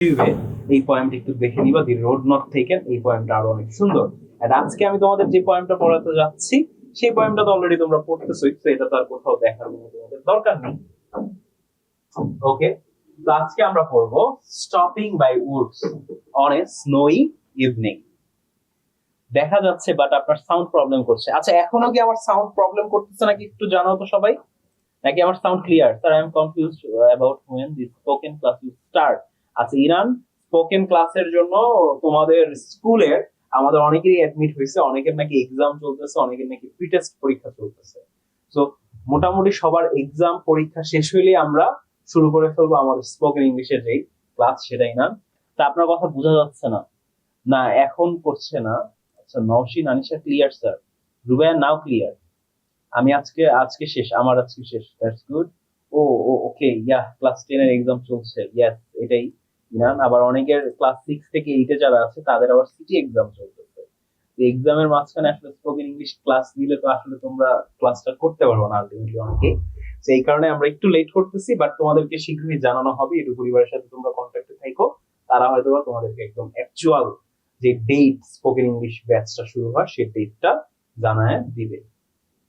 এই পয়েন্ট একটু দেখে নিবা, দি রোড নট টেকেন, এই পয়েন্টটা আরো অনেক সুন্দর। আর আজকে আমি তোমাদের যে পয়েন্টটা পড়াতে যাচ্ছি সেই পয়েন্টটা তো অলরেডি তোমরা পড়তেছোই, তো এটা তো আর কোথাও দেখার কোনো তোমাদের দরকার নেই। ওকে, তো আজকে আমরা পড়বো stopping by woods on a snowy evening. দেখা যাচ্ছে বাট আপনার সাউন্ড প্রবলেম করছে। আচ্ছা, এখনো কি আমার সাউন্ড প্রবলেম করতেছে নাকি একটু জানাও তো সবাই, নাকি আমার sound clear? Sir, I am confused about when the spoken class will start. আচ্ছা ইরান, স্পোকেন ক্লাসের জন্য তোমাদের স্কুলের আমাদের অনেকেরই অ্যাডমিট হয়েছে, অনেকের নাকি এক্সাম চলতেছে, অনেকের নাকি প্রি টেস্ট পরীক্ষা চলতেছে। তো মোটামুটি সবার এক্সাম পরীক্ষা শেষ হইলে আমরা শুরু করে ফেলবো আমাদের স্পোকেন ইংলিশের যেই ক্লাস, সেটাই না? তা আপনার কথা বোঝা যাচ্ছে না? না, এখন করছে না। আচ্ছা, Naushin Anisha clear sir, Rubaiya now clear. আমি আজকে আজকে শেষ, আমার আজকে শেষ, দ্যাটস গুড। ও ও ওকে, ইয়া ক্লাস 10 এর এক্সাম চলছে, ইয়েস এটাই। ইনান, আবার অনেকের ক্লাস 6 থেকে 8 এ যারা আছে তাদের আবার সিটি এক্সাম চলতেছে। এক্সামের মাঝখানে আসলে স্পোকেন ইংলিশ ক্লাস দিলে তো আসলে তোমরা ক্লাসটা করতে পারবো না আলটিমেটলি অনেকে। তো এই কারণে আমরা একটু লেট করতেছি, বাট তোমাদেরকে শীঘ্রই জানানো হবে। একটু পরিবারের সাথে তোমরা কন্ট্যাক্টে থাকো, তারা হয়তো তোমাদেরকে একদম অ্যাকচুয়াল যে ডেট স্পোকেন ইংলিশ ব্যাচটা শুরু হয় সেই ডেটটা জানায় দিবে।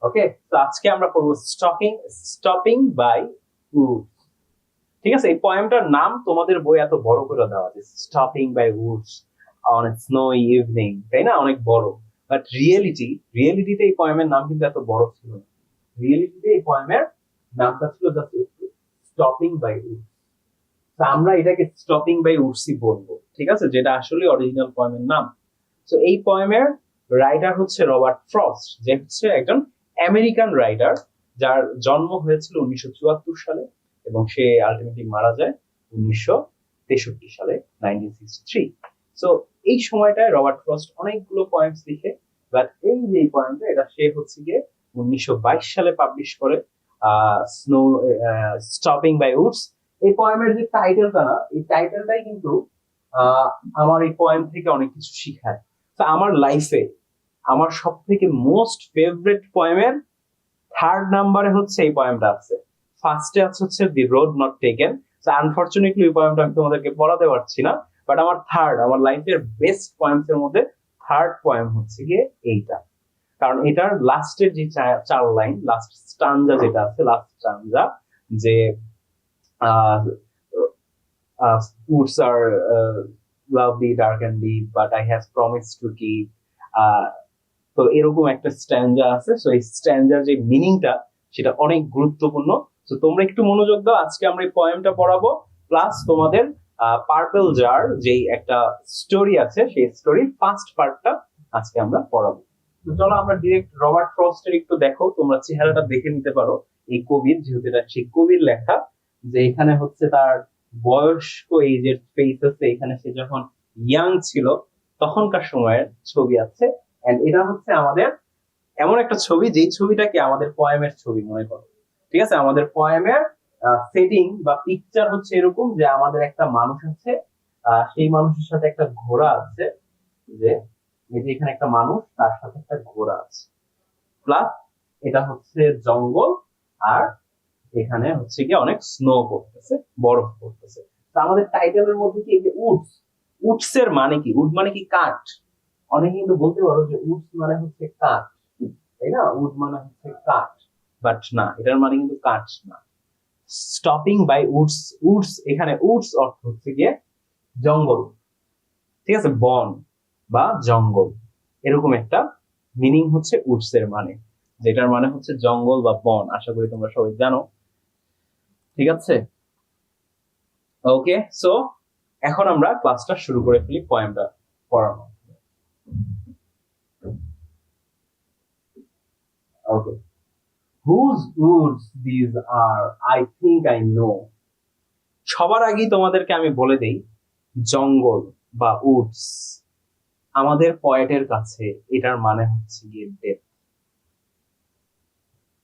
ওকে, তো আজকে আমরা পড়বো স্টপিং বাই উডস। ঠিক আছে, এই পয়েমটার নাম তোমাদের বই এত বড় করে দেওয়া আছে, stopping by woods on snow evening, তাই না? অনেক বড়। বাট রিয়েলিটিতে এই পয়েমের নাম কিন্তু এত বড় ছিল না। রিয়েলিটিতে এই পয়েমের নামটা ছিল জাস্ট স্টপিং বাই উডস। আমরা এটাকে স্টপিং বাই উডসই বলবো, ঠিক আছে, যেটা আসলে অরিজিনাল পয়েমের নাম। তো এই পয়েমের রাইটার হচ্ছে রবার্ট ফ্রস্ট, যে হচ্ছে একজন আমেরিকান রাইটার, যার জন্ম হয়েছিল 1974 সালে এবং সে আলটিমেটলি মারা যায় 1963 সালে, 1963। সো এই সময়টায় রবার্ট ফ্রস্ট অনেকগুলো পয়েমস লিখে, বাট এই যে পয়েমটা, এটা সে হচ্ছে গিয়ে 1922 সালে পাবলিশ করে, স্নো স্টপিং বাই উডস। এই পয়েমের যে টাইটেলটা না, এই টাইটেলটাই কিন্তু আহ, আমার এই পয়েম থেকে অনেক কিছু শিখায়। তো আমার লাইফে আমার সব থেকে মোস্ট ফেভারিট পয়েমের থার্ড নাম্বারে হচ্ছে এই পয়েমটা আছে। ফার্স্টে আছে হচ্ছে দি রোড নট টেকেন। আনফরচুনেটলি ওই পয়েমটা আমি তোমাদেরকে পড়াতে পারছি না, বাট আমার লাইফের বেস্ট পয়েমস এর মধ্যে থার্ড পয়েম হচ্ছে গিয়ে এইটা। কারণ এটার লাস্টের যে চার লাইন, লাস্ট স্টানজা যেটা আছে, লাস্ট স্টানজা, যে woods are lovely, dark and deep, but I have promised to keep. তো এরকম একটা স্ট্যান্ডা আছে। সো এই স্ট্যান্ডার যে মিনিংটা, সেটা অনেক গুরুত্বপূর্ণ। তো তোমরা একটু মনোযোগ দাও, আজকে আমরা এই পয়েমটা পড়াবো, প্লাস তোমাদের পার্পল জার যেই একটা স্টোরি আছে, সেই স্টোরির ফার্স্ট পার্টটা আজকে আমরা পড়াবো। তো চলো আমরা ডিরেক্ট রবার্ট ফ্রস্টের একটু দেখো, তোমরা চেহারাটা দেখে নিতে পারো এই কবির, যেহেতু এটা সেই কবির লেখা। যে এখানে হচ্ছে তার বয়স্ক এজের ফেস আছে, এখানে সে যখন ইয়াং ছিল তখনকার সময়ের ছবি আছে। এন্ড এটা হচ্ছে আমাদের এমন একটা ছবি, যেই ছবিটাকে আমাদের পয়েমের ছবি মনে করো। ঠিক আছে, আমাদের পয়েমের সেটিং বা পিকচার হচ্ছে এরকম যে আমাদের একটা মানুষ আছে, সেই মানুষের সাথে একটা ঘোড়া আছে, যে এই যে এখানে একটা মানুষ, তার সাথে একটা ঘোড়া আছে, প্লাস এটা হচ্ছে জঙ্গল, আর এখানে হচ্ছে কি অনেক স্নো পড়তেছে, বরফ পড়তেছে। তো আমাদের টাইটেলের মধ্যে কি এই যে উডস, উডস এর মানে কি? উড মানে কি কাঠ। অনেকে কিন্তু বলতে পারো যে উডস মানে হচ্ছে কাঠ, তাই না? উড মানে হচ্ছে কাঠ, বাট না, এটার মানে কিন্তু কাঠ না। স্টপিং বাই উডস, উডস এখানে উডস অর্থ হচ্ছে গিয়ে জঙ্গল, ঠিক আছে, বন বা জঙ্গল, এরকম একটা মিনিং হচ্ছে উডস এর মানে, যেটার মানে হচ্ছে জঙ্গল বা বন। আশা করি তোমরা সবাই জানো, ঠিক আছে? ওকে, সো এখন আমরা ক্লাসটা শুরু করে ফেলি, পয়েমটা পড়ানো। ওকে, whose woods these are, I think I know. সবার আগেই তোমাদেরকে আমি বলে দেই, জঙ্গল বা উডস আমাদের পয়েটের কাছে এটার মানে হচ্ছে গিয়ে ডেথ।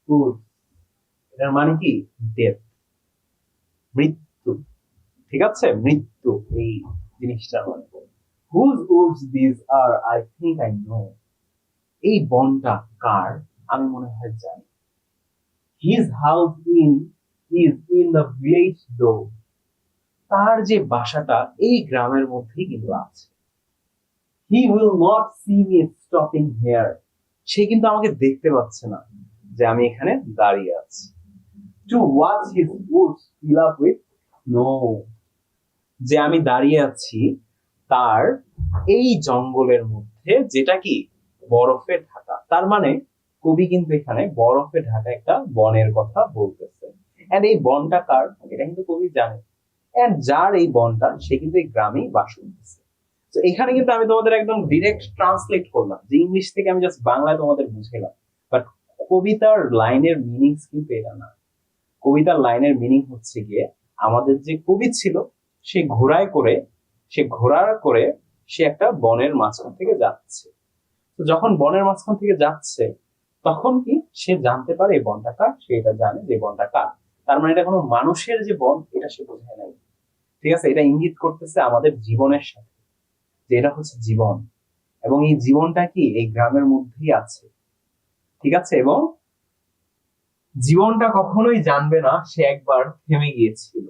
উড, এটার মানে কি? ডেথ, মৃত্যু। ঠিক আছে, মৃত্যু এই জিনিসটার মানে। whose woods these are, I think I know. এই বনটা কার আমি মনে হয় জানি। his house in is in the village though. তার যে বাসাটা এই গ্রামের মধ্যেই কিন্তু আছে। He will not see me stopping here, সে কিন্তু আমাকে দেখতে পাচ্ছে না যে আমি এখানে দাঁড়িয়ে আছি। To watch his Woods fill up with snow, যে আমি দাঁড়িয়ে আছি তার এই জঙ্গলের মধ্যে যেটা কি বরফে ঢাকা। তার মানে কবি কিন্তু এখানে বরফে ঢাকা একটা বনের কথা বলতেছে। এন্ড এই বনটা কার, এটা কিন্তু কবি জানে। এন্ড যার এই বনটা সে কিন্তু এই গ্রামেই বাস করতেছে। তো এখানে কিন্তু আমি তোমাদের একদম ডিরেক্ট ট্রান্সলেট করলাম, যে ইংলিশ থেকে আমি জাস্ট বাংলায় তোমাদের বুঝাইলাম। বাট কবিতার লাইনের মিনিংস কিন্তু এটা না। কবিতার লাইনের মিনিং হচ্ছে গিয়ে আমাদের যে কবি ছিল সে ঘোড়ার করে সে একটা বনের মাঝখান থেকে যাচ্ছে। তো যখন বনের মাঝখান থেকে যাচ্ছে তখন কি সে জানতে পারে এই বনটা কার, সে এটা জানে যে বনটা কার। তার মানে এটা কোনো মানুষের যে বন এটা সে বোঝায় নাই। ঠিক আছে, এটা ইঙ্গিত করতেছে আমাদের জীবনের সাথে, যে এটা হচ্ছে জীবন, এবং এই জীবনটা কি এই গ্রামের মধ্যেই আছে। ঠিক আছে, এবং জীবনটা কখনোই জানবে না সে একবার থেমে গিয়েছিল।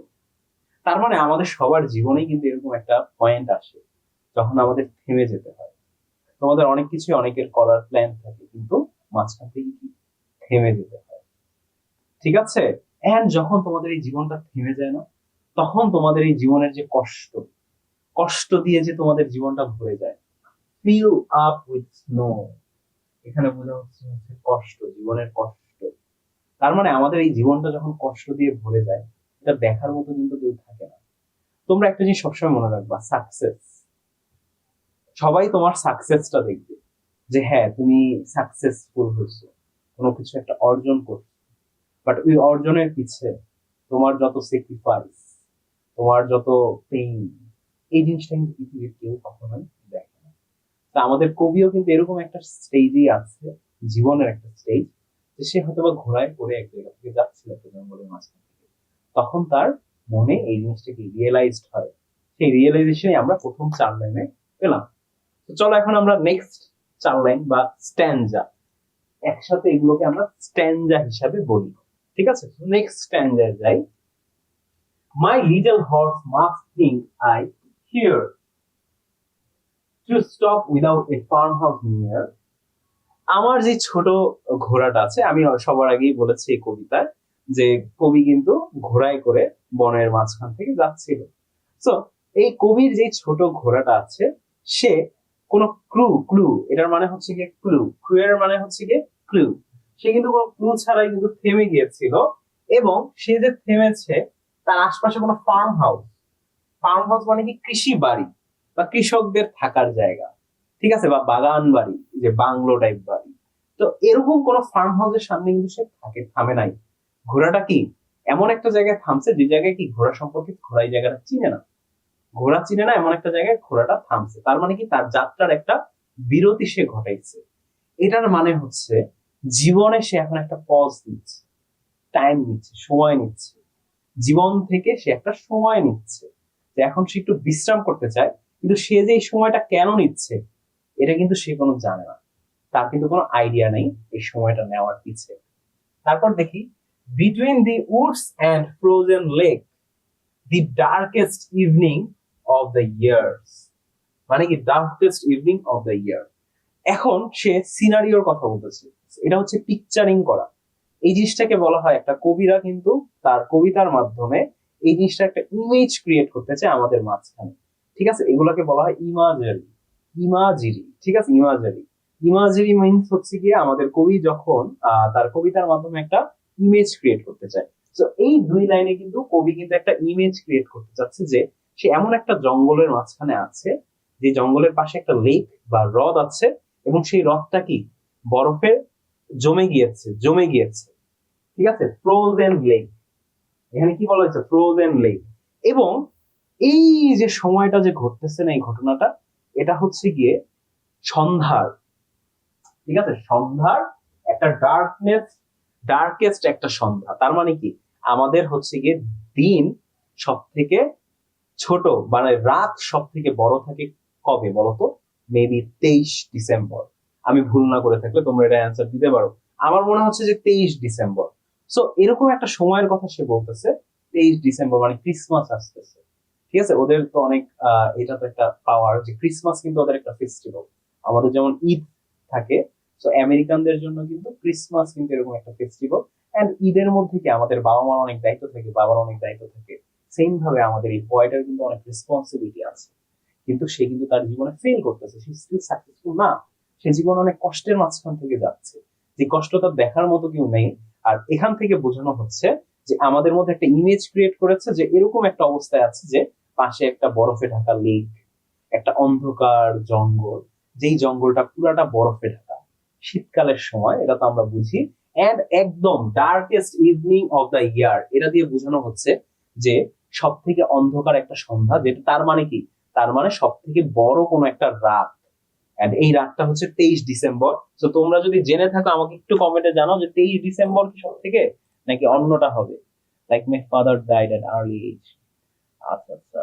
তার মানে আমাদের সবার জীবনে কিন্তু এরকম একটা পয়েন্ট আসে যখন আমাদের থেমে যেতে হয়। তোমাদের অনেক কিছু অনেকের করার প্ল্যান থাকে, কিন্তু মাঝখান থেকে কি থেমে যেতে হয়। ঠিক আছে, এন্ড যখন তোমাদের এই জীবনটা থেমে যায় না, তখন তোমাদের এই জীবনের যে কষ্ট দিয়ে যে তোমাদের জীবনটা ভরে যায়, ফিল আপ উইথ স্নো, এখানে বোঝা হচ্ছে কষ্ট, জীবনের কষ্ট। তার মানে আমাদের এই জীবনটা যখন কষ্ট দিয়ে ভরে যায়, এটা দেখার মতো কিন্তু কেউ থাকে না। তোমরা একটা জিনিস সবসময় মনে রাখবা, সাকসেস, সবাই তোমার সাকসেসটা দেখবে, যে হ্যাঁ তুমি সাকসেসফুল হয়েছো, কোনো কিছু একটা অর্জন করছো। বাট ওই অর্জনের পিছে তোমার যত স্যাক্রিফাইস, তোমার যত পেইন, এই জিনিসটা কিন্তু পৃথিবীর কেউ কখনোই দেখে না। তা আমাদের কবিও কিন্তু এরকম একটা স্টেজেই আছে, জীবনের একটা স্টেজ, যে সে হয়তো বা ঘোড়ায় করে এক জায়গা থেকে যাচ্ছিল একটা জঙ্গলের মাঝখান থেকে। তখন তার মনে এই জিনিসটাকে রিয়েলাইজড হয়। সেই রিয়েলাইজেশনই আমরা প্রথম 4 লাইনে পেলাম। তো চলো এখন আমরা নেক্সট 4 লাইন বা স্ট্যানজা, একসাথে এগুলোকে আমরা স্ট্যানজা হিসাবে বলি। ঠিক আছে, নেক্সট স্ট্যানজায় যাই। My little horse must think I here to stop without a farm house near. আমার যে ছোট ঘোড়াটা আছে, আমি সবার আগেই বলেছি এই কবিতায় যে কবি কিন্তু ঘোড়ায় করে বনের মাঝখান থেকে যাচ্ছিল। তো এই কবির যে ছোট ঘোড়াটা আছে, সে কোন ক্লু, এটার মানে হচ্ছে গিয়ে ক্লু এর মানে হচ্ছে গিয়ে ক্লু, সে কিন্তু কোনো ক্লু ছাড়াই কিন্তু থেমে গিয়েছিল। এবং সে যে থেমেছে তার আশপাশে কোনো ফার্ম হাউস মানে কি কৃষি বাড়ি বা কৃষকদের থাকার জায়গা, ঠিক আছে, বা বাগান বাড়ি, যে বাংলো টাইপ বাড়ি। তো এরকম কোন ফার্ম হাউসের সামনে কিন্তু সে থামে নাই। ঘোড়াটা কি এমন একটা জায়গায় থামছে যে জায়গায় কি ঘোড়া সম্পর্কে ঘোড়া এই জায়গাটা চিনে না, ঘোড়া চিনে না, এমন একটা জায়গায় ঘোড়াটা থামছে। তার মানে কি তার যাত্রার একটা বিরতি সে ঘটাইছে। এটার মানে হচ্ছে জীবনে সে এখন একটা পজ নিচ্ছে, টাইম নিচ্ছে, সময় নিচ্ছে। জীবন থেকে সে একটা সময় নিচ্ছে, যে এখন সে একটু বিশ্রাম করতে চায়। কিন্তু সে যে এই সময়টা কেন নিচ্ছে এটা কিন্তু সে কোনো জানে না, তার কিন্তু কোনো আইডিয়া নেই এই সময়টা নেওয়ার পিছে। তারপর দেখি, between the Woods and frozen lake, the darkest evening of the years, মানে কি darkest evening of the year. এখন সে সিনারিওর কথা বলতেছে, এটা হচ্ছে পিকচারিং করা। এই জিনিসটাকে বলা হয়, একটা কবিরা কিন্তু তার কবিতার মাধ্যমে এই জিনিসটা একটা ইমেজ ক্রিয়েট করতে চায় আমাদের মাঝখানে। ঠিক আছে, এগুলোকে বলা হয় ইমাজিরি। ঠিক আছে, ইমাজিরি মিনস হচ্ছে গিয়ে আমাদের কবি যখন তার কবিতার মাধ্যমে একটা ইমেজ ক্রিয়েট করতে চায়। তো এই 2 লাইনে কিন্তু কবি কিন্তু একটা ইমেজ ক্রিয়েট করতে চাচ্ছে, যে সে এমন একটা জঙ্গলের মাঝখানে আছে, যে জঙ্গলের পাশে একটা লেক বা হ্রদ আছে, এবং সেই হ্রদটা কি বরফে জমে গিয়েছে। ঠিক আছে, ফ্রোজেন লেক, এখানে কি বলা হয়েছে, ফ্রোজেন লেক। এবং এই যে সময়টা যে ঘটতেছে না, এই ঘটনাটা, এটা হচ্ছে গিয়ে সন্ধ্যার, ঠিক আছে, সন্ধ্যার একটা ডার্কেস্ট একটা সন্ধ্যা। তার মানে কি আমাদের হচ্ছে গিয়ে দিন সব থেকে ছোট, মানে রাত সব থেকে বড় থাকে কবে বলতো, মেবি 23 ডিসেম্বর। আমি ভুল না করে থাকলে তোমরা এটা অ্যান্সার দিতে পারো। আমার মনে হচ্ছে যে 23 ডিসেম্বর। সো এরকম একটা সময়ের কথা সে বলতেছে, 23 ডিসেম্বর মানে ক্রিসমাস আসতেছে। ঠিক আছে, ওদের তো অনেক এটা তো একটা পাওয়ার যে ক্রিসমাস কিন্তু ওদের একটা ফেস্টিভ্যাল। আমাদের যেমন ঈদ থাকে, তো আমেরিকানদের জন্য কিন্তু ক্রিসমাস কিন্তু এরকম একটা ফেস্টিভ্যাল। এন্ড ঈদের মধ্যে কি আমাদের বাবা মার অনেক দায়িত্ব থাকে, বাবার অনেক দায়িত্ব থাকে, সেম ভাবে আমাদের এই বয়টার কিন্তু অনেক রেসপন্সিবিলিটি আছে। কিন্তু সে কিন্তু তার জীবনে ফেল করতেছে, সে স্টিল সাকসেসফুল না। সে জীবন অনেক কষ্টের মাঝখান থেকে যাচ্ছে, যে কষ্ট তার দেখার মতো কেউ নেই। আর এখান থেকে বোঝানো হচ্ছে যে আমাদের মধ্যে একটা ইমেজ ক্রিয়েট করেছে যে এরকম একটা অবস্থায় আছে যে পাশে একটা বরফে ঢাকা লেক, একটা অন্ধকার জঙ্গল, যেই জঙ্গলটা পুরাটা বরফে ঢাকা শীতকালের সময়, এটা তো আমরা বুঝি। এন্ড একদম darkest evening of the year, এটা দিয়ে বোঝানো হচ্ছে যে সব থেকে অন্ধকার একটা সন্ধ্যা, যেটা তার মানে কি, তার মানে সব থেকে বড় কোনো একটা রাত। এন্ড এই রাতটা হচ্ছে 23 ডিসেম্বর। তো তোমরা যদি জেনে থাকো আমাকে একটু কমেন্টে জানাও যে 23 ডিসেম্বর কি সব থেকে, নাকি অন্যটা হবে। Like my father died at early age. আচ্ছা আচ্ছা,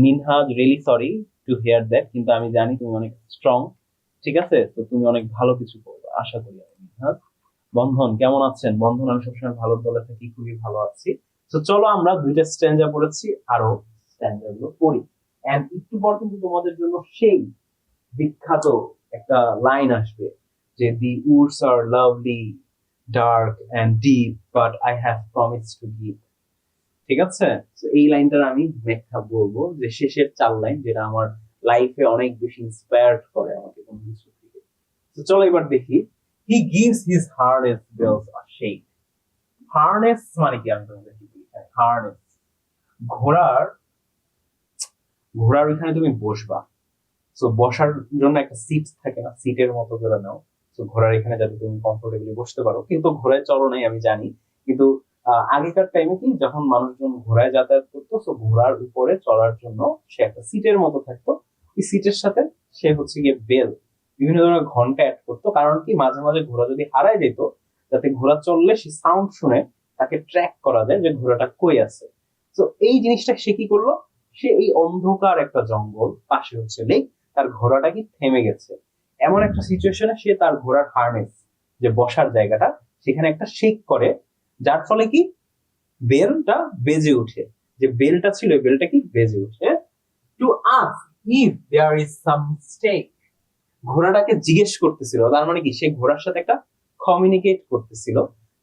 Minhaj really sorry to hear that, কিন্তু আমি জানি তুমি অনেক স্ট্রং। ঠিক আছে, তো তুমি অনেক ভালো কিছু করবে আশা করি আমি। মিনহাজ, বন্ধন কেমন আছেন? বন্ধন, আমি সবসময় ভালো দলে থাকি, খুবই ভালো আছি। তো চলো আমরা দুইটা স্ট্যান্ডা পড়েছি, আরো স্ট্যান্ডা গুলো পড়ি। এন্ড একটু পর কিন্তু তোমাদের জন্য সেই বিখ্যাত একটা লাইন আসবে যে the woods are lovely dark and deep but I have promise to give. ঠিক আছে, তো এই লাইনটার আমি ব্যাখ্যা বলবো, যে শেষের 4 লাইন, যেটা আমার লাইফে অনেক বেশি ইন্সপায়ার্ড করে আমাকে কোনো কিছু থেকে। তো চলো এবার দেখি। He gives his harness bells a shake. Harness মানে কি, আমি তোমাদের কি বলি, হার্নেস ঘোড়ার, ঘোড়ার ওইখানে তুমি বসবা। তো বসার জন্য একটা সিট থাকে না, সিটের মতো করে নাও। তো ঘোড়ার এখানে যাতে তুমি কমফোর্টেবলি বসতে পারো, কিন্তু ঘোড়ায় চড়ো নাই আমি জানি, কিন্তু আগেকার টাইমে কি যখন মানুষজন ঘোড়ায় যাতায়াত করতো, তো ঘোড়ার উপরে চড়ার জন্য সে একটা সিটের মতো থাকতো। ওই সিটের সাথে সে হচ্ছে গিয়ে বেল, বিভিন্ন ধরনের ঘন্টা অ্যাড করতো। কারণ কি, মাঝে মাঝে ঘোড়া যদি হারায় যেত, যাতে ঘোড়া চললে সে সাউন্ড শুনে তাকে ট্র্যাক করা যায় যে ঘোড়াটা কই আছে। তো এই জিনিসটা সে কি করলো, সে এই অন্ধকার একটা জঙ্গল, পাশে হচ্ছে লেক, তার ঘোড়াটা কি থেমে গেছে, এমন একটা সিচুয়েশনে সে তার ঘোড়ার হার্নেস, যে বসার জায়গাটা, সেখানে একটা শেক করে, যার ফলে কি বেলটা বেজে উঠে। যে বেলটা ছিল, বেলটা কি বেজে উঠে। To ask if there is some mistake, ঘোড়াটাকে জিজ্ঞেস করতেছিল, তার মানে কি সে ঘোড়ার সাথে একটা কমিউনিকেট করতেছিল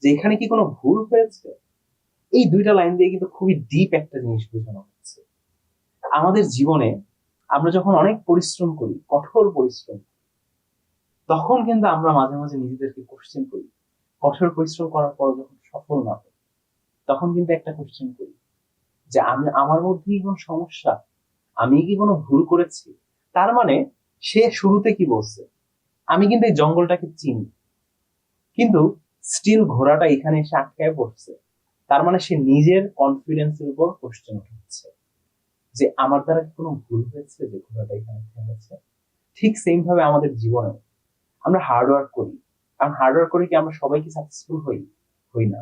যে এখানে কি কোনো ভুল হয়েছে। এই দুইটা লাইন দিয়ে কিন্তু খুবই ডিপ একটা জিনিস বোঝানো হচ্ছে। আমাদের জীবনে আমরা যখন অনেক পরিশ্রম করি, কঠোর পরিশ্রম, তখন কিন্তু আমরা মাঝে মাঝে নিজেদেরকে কোশ্চেন করি। কঠোর পরিশ্রম করার পর যখন সফল না হই, তখন কিন্তু একটা কোশ্চেন করি যে আমি, আমার মধ্যে কি কোনো সমস্যা, আমি কি কোনো ভুল করেছি। তার মানে সে শুরুতে কি বলছে, আমি কিন্তু এই জঙ্গলটাকে চিনি, কিন্তু স্টিল ঘোড়াটা এখানে এসে আটকায় পড়ছে। তার মানে সে নিজের কনফিডেন্সের উপর কোশ্চেন উঠাচ্ছে যে আমার দ্বারা কি কোনো ভুল হয়েছে যে ঘোড়াটা এখানে থেমেছে। ঠিক সেম ভাবে আমাদের জীবনে আমরা হার্ডওয়ার্ক করি, কারণ হার্ডওয়ার্ক করে কি আমরা সবাই কি সাকসেসফুল হই? হই না।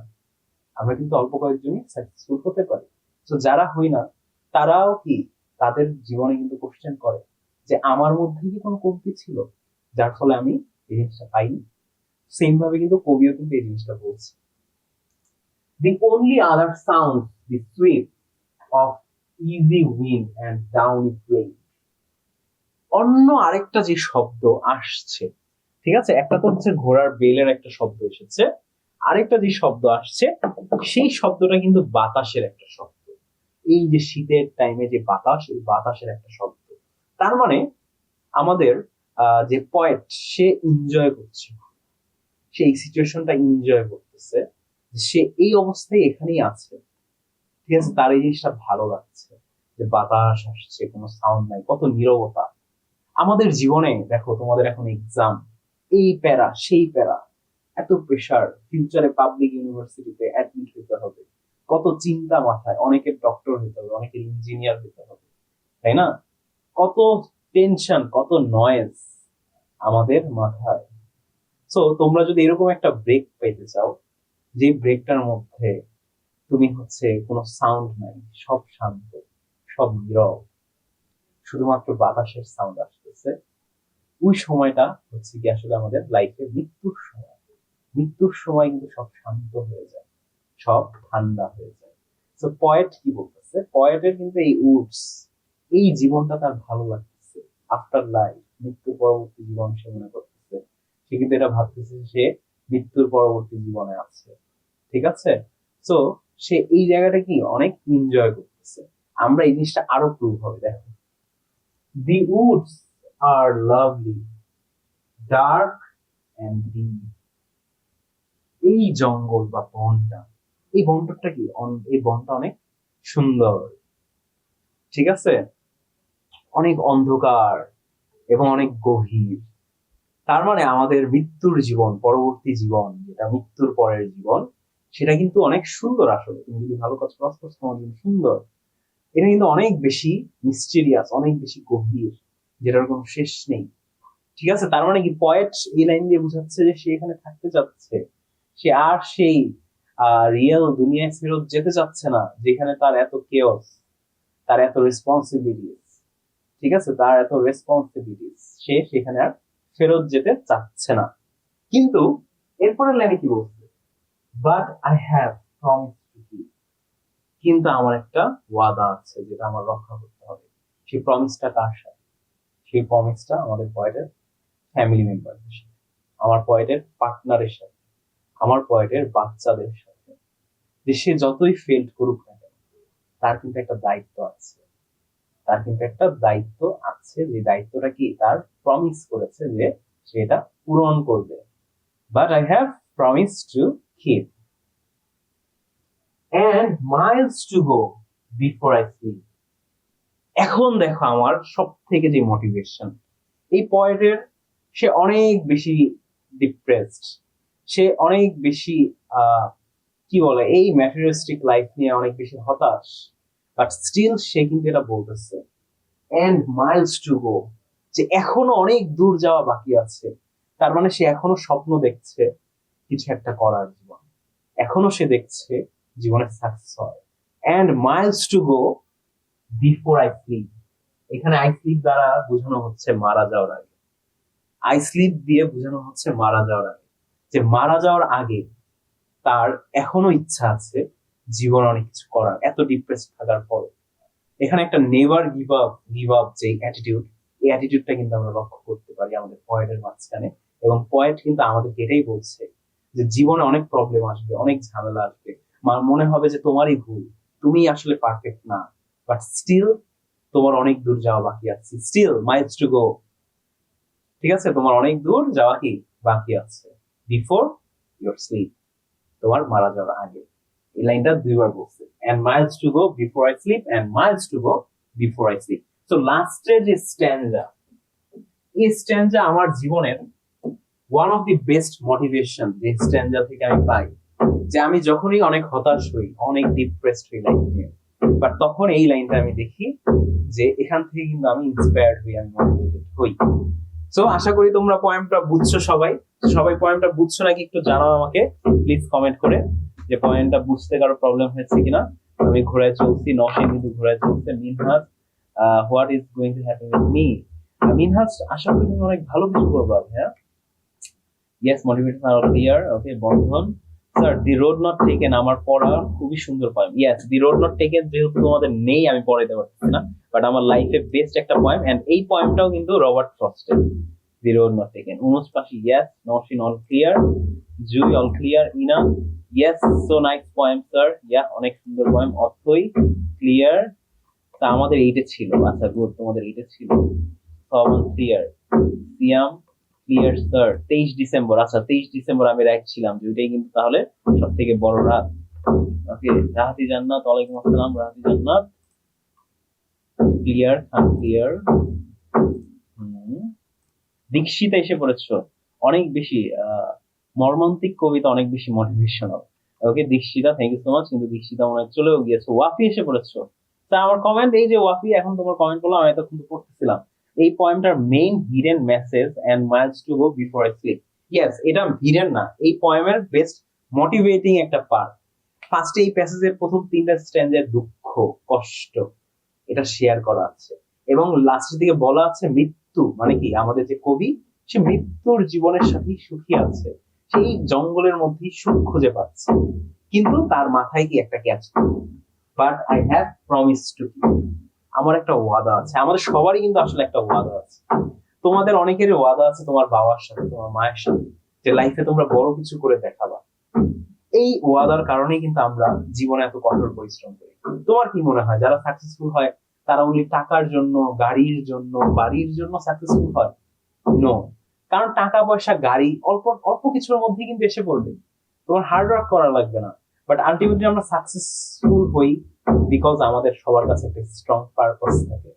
আমরা কিন্তু অল্প কয়েকজনই সাকসেসফুল হতে পারি। তো যারা হই না, তারাও কি তাদের জীবনে কিন্তু কোশ্চেন করে যে আমার মধ্যে কি কোনো কমতি ছিল, যার ফলে আমি এই জিনিসটা পাইনি। সেম ভাবে কিন্তু কবিও কিন্তু এই জিনিসটা বলছে। দি only other sound the sweep of easy wind and downy flame. অন্য আরেকটা যে শব্দ আসছে, ঠিক আছে, একটা তো হচ্ছে ঘোড়ার বেলের একটা শব্দ এসেছে, আরেকটা যে শব্দ আসছে, সেই শব্দটা কিন্তু বাতাসের একটা শব্দ। এই যে শীতের টাইমে যে বাতাস, এই বাতাসের একটা শব্দ। তার মানে আমাদের যে পয়েট, সে এনজয় করছে, সে এই সিচুয়েশনটা এনজয় করতেছে, সে এই অবস্থায় এখানেই আছে। ঠিক আছে, তার এই জিনিসটা ভালো লাগছে যে বাতাস আসছে, কোনো সাউন্ড নাই, কত নীরবতা। আমাদের জীবনে দেখো, তোমাদের এখন এক্সাম, এই প্যারা সেই প্যারা, এত প্রেশার, ফিউচারে পাবলিক ইউনিভার্সিটিতে অ্যাডমিট হতে হবে, কত চিন্তা মাথায়, অনেকের ডক্টর হতে হবে, অনেকের ইঞ্জিনিয়ার হতে হবে, তাই না? কত টেনশন, কত নয়েজ আমাদের মাথায়। সো তোমরা যদি এরকম একটা ব্রেক পেতে চাও, যে ব্রেকটার মধ্যে তুমি হচ্ছে কোনো সাউন্ড নাই, সব শান্ত, সব নীরব, শুধুমাত্র বাতাসের সাউন্ড আসতেছে, ওই সময়টা হচ্ছে কি আসলে আমাদের লাইফে মৃত্যুর সময়। মৃত্যুর সময় কিন্তু সব শান্ত হয়ে যায়, সব ঠান্ডা হয়ে যায়। তো পয়েট কি বলতেছে, পয়েটের কিন্তু এই উডস, এই জীবনটা তার ভালো লাগতেছে। আফটার লাইফ, মৃত্যুর পরবর্তী জীবন সে মনে করতেছে, সে কিন্তু এটা ভাবতেছে সে মৃত্যুর পরবর্তী জীবনে আছে। ঠিক আছে, তো সে এই জায়গাটা কি অনেক এনজয় করতেছে। আমরা এই জিনিসটা আরো প্রুভ হবে, দেখো, the woods are lovely, dark and deep. এই জঙ্গল বা বনটা, এই বনটা কি এই বনটা অনেক সুন্দর, ঠিক আছে, অনেক অন্ধকার এবং অনেক গভীর। তার মানে আমাদের মৃত্যুর জীবন, পরবর্তী জীবন, যেটা মৃত্যুর পরের জীবন, সেটা কিন্তু অনেক সুন্দর। আসলে তুমি যদি ভালো কাজ করো তোমার জন্য সুন্দর। এটা কিন্তু অনেক বেশি মিস্টেরিয়াস, অনেক বেশি গভীর, যেটার কোনো শেষ নেই। ঠিক আছে, তার মানে কি পয়েট এই লাইন দিয়ে বোঝাচ্ছে যে সে এখানে থাকতে চাচ্ছে, সে আর সেই রিয়েল দুনিয়ায় ফেরত যেতে চাচ্ছে না, যেখানে তার এত কেওস, তার এত রেসপন্সিবিলিটিস। ঠিক আছে, তার এত রেসপন্সিবিলিটিস, সে সেখানে আর ফেরত যেতে চাচ্ছে না। কিন্তু এরপরের লাইনে কি বলছে, but I have promise to keep. কিন্তু আমার একটা ওয়াদা আছে যেটা আমার রক্ষা করতে হবে। সেই প্রমিসটা কার সাথে? সেই প্রমিসটা আমাদের পয়েটের ফ্যামিলি মেম্বারদের সাথে, আমার পয়েটের পার্টনারের সাথে, আমার পয়েটের বাচ্চাদের সাথে। যে সে যতই ফেল্ড করুক না কেন, তার কিন্তু একটা দায়িত্ব আছে, তার কিন্তু একটা দায়িত্ব আছে। যে দায়িত্বটা কি, তার প্রমিস করেছে যে সে এটা পূরণ করবে। But I have promise to keep and miles to go before I sleep. এখন দেখো আমার সব থেকে যে মোটিভেশন, এই পয়েন্টের, সে অনেক বেশি ডিপ্রেসড, সে অনেক বেশি কি বলে, এই ম্যাটেরিয়ালিস্টিক লাইফ নিয়ে অনেক বেশি হতাশ। বাট স্টিল সে কিন্তু এটা বলতেছে, এন্ড মাইলস টু গো, যে এখনো অনেক দূর যাওয়া বাকি আছে। তার মানে সে এখনো স্বপ্ন দেখছে কিছু একটা করার জীবন, এখনো সে দেখছে জীবনে সাকসেস হয়। And miles to go before I sleep. এখানে আই স্লিপ দ্বারা বোঝানো হচ্ছে মারা যাওয়ার আগে। আই স্লিপ দিয়ে বোঝানো হচ্ছে মারা যাওয়ার আগে, যে মারা যাওয়ার আগে তার এখনো ইচ্ছা আছে জীবন অনেক কিছু করার, এত ডিপ্রেস থাকার পরে। এখানে একটা নেভার গিভ আপ যে অ্যাটিটিউড, এই অ্যাটিটিউডটা কিন্তু আমরা লক্ষ্য করতে পারি আমাদের পয়েন্টের মাঝখানে। এবং পয়েন্ট কিন্তু আমাদেরকে এটাই বলছে যে জীবনে অনেক প্রবলেম আসবে, অনেক ঝামেলা আসবে, মনে হবে যে তোমারই ভুল, তুমি আসলে পারফেক্ট না, বাট স্টিল তোমার অনেক দূর যাওয়া বাকি আছে, স্টিল মাইলস টু গো। ঠিক আছে, তোমার অনেক দূর যাওয়া কি বাকি আছে, বিফোর ইউর স্লিপ, তোমার মারা যাওয়ার আগে। এই লাইনটা দুইবার বলছে, and miles to go before I sleep, and miles to go before I sleep. তো লাস্টের যে স্ট্যান্ডা, এই স্ট্যান্ডা আমার জীবনের one of the best motivation, যে স্ট্যান্ডা থেকে আমি পাই, যে আমি যখনই অনেক হতাশ হই, অনেক ডিপ্রেসড হই লাইফ নিয়ে, বাট তখন এই লাইনটা আমি দেখি, যে এখান থেকে কিন্তু আমি ইন্সপায়ার্ড হই, আমি মোটিভেটেড হই। সো আশা করি তোমরা পয়েন্টটা বুঝছো সবাই। সবাই পয়েন্টটা বুঝছো নাকি একটু জানাও আমাকে প্লিজ কমেন্ট করে, যে পয়েন্টটা বুঝতে কারো প্রবলেম হয়েছে কিনা। আমি ঘোরায় চলছি, নসীন কিন্তু ঘোরায় চলছে। Minhaj, what is going to happen with me? Minhaj, আশা করি তুমি অনেক ভালো কিছু করবা। হ্যাঁ, ইয়েস, মোটিভেশন আর clear. Okay, Bandhan sir, the road not taken আমার পড়া খুবই সুন্দর poem. Yes, the road not taken যেহেতু তোমাদের নেই, আমি পড়াইতে পারছি না, বাট আমার লাইফে বেস্ট একটা পয়েম। এন্ড এই পয়েমটাও কিন্তু রবার্ট ফ্রস্টের, the road not taken. Anuj Pashi, yes. Naushin, all clear. Jui, all clear. Ina, yes, so nice poem sir. Yeah, অনেক সুন্দর পয়েম। অথই, ক্লিয়ার। তা আমাদের এইটা ছিল, আচ্ছা গুড, তোমাদের এইটা ছিল। সবান, ক্লিয়ার। সিয়াম, ক্লিয়ার স্যার। 23 ডিসেম্বর, আচ্ছা 23 ডিসেম্বর আমি রাইট ছিলাম, যে ওইটাই কিন্তু তাহলে সব থেকে বড় রাত। ওকে, রাহাতি জান্নাত, ওয়ালাইকুম আসসালাম রাহাতি জান্নাত। Clear, clear. দীক্ষিতা এসে পড়েছো, অনেক বেশি মর্মান্তিক কবিতা, অনেক বেশি motivational. Okay Dikshita, thank you so much. কিন্তু দীক্ষিতা মনে হয় চলেও গিয়েছো। ওয়াফি এসে পড়েছো। তা আমার কমেন্ট, এই যে ওয়াফি, এখন তোমার কমেন্ট করলাম, আমি এতক্ষণ তো পড়তেছিলাম। এই পয়েমটার main hidden message, and miles to go before I sleep. Yes, এটা হিডেন না, এই পয়েমের বেস্ট মোটিভেটিং একটা পার্ট। ফার্স্টে এই প্যাসেজের প্রথম 3টা স্ট্যান্ডের দুঃখ, কষ্ট, এটা শেয়ার করা আছে। এবং লাস্টের দিকে বলা আছে মৃত্যু মানে কি, আমাদের যে কবি, সে মৃত্যুর জীবনের সাথেই সুখী আছে, সেই জঙ্গলের মধ্যেই সুখ খুঁজে পাচ্ছে। কিন্তু তার মাথায় কি একটা catch, but I have promise to keep. আমার একটা ওয়াদা আছে, আমাদের সবারই কিন্তু আসলে একটা ওয়াদা আছে। তোমাদের অনেকেরই ওয়াদা আছে তোমার বাবার সাথে, তোমার মায়ের সাথে, যে লাইফে তোমরা বড় কিছু করে দেখাবা। এই ওয়াদার কারণেই কিন্তু আমরা জীবনে এত কঠোর পরিশ্রম করি। তোমার কি মনে হয় যারা সাকসেসফুল হয় তারা অনলি টাকার জন্য, গাড়ির জন্য, বাড়ির জন্য সাকসেসফুল হয়? নো। কারণ টাকা পয়সা গাড়ি অল্প অল্প কিছুর মধ্যে কিন্তু এসে পড়বে, তোমার হার্ড ওয়ার্ক করা লাগবে না। বাট আলটিমেটলি আমরা সাকসেসফুল হই বিকজ আমাদের সবার কাছে একটা স্ট্রং পারপাস থাকে।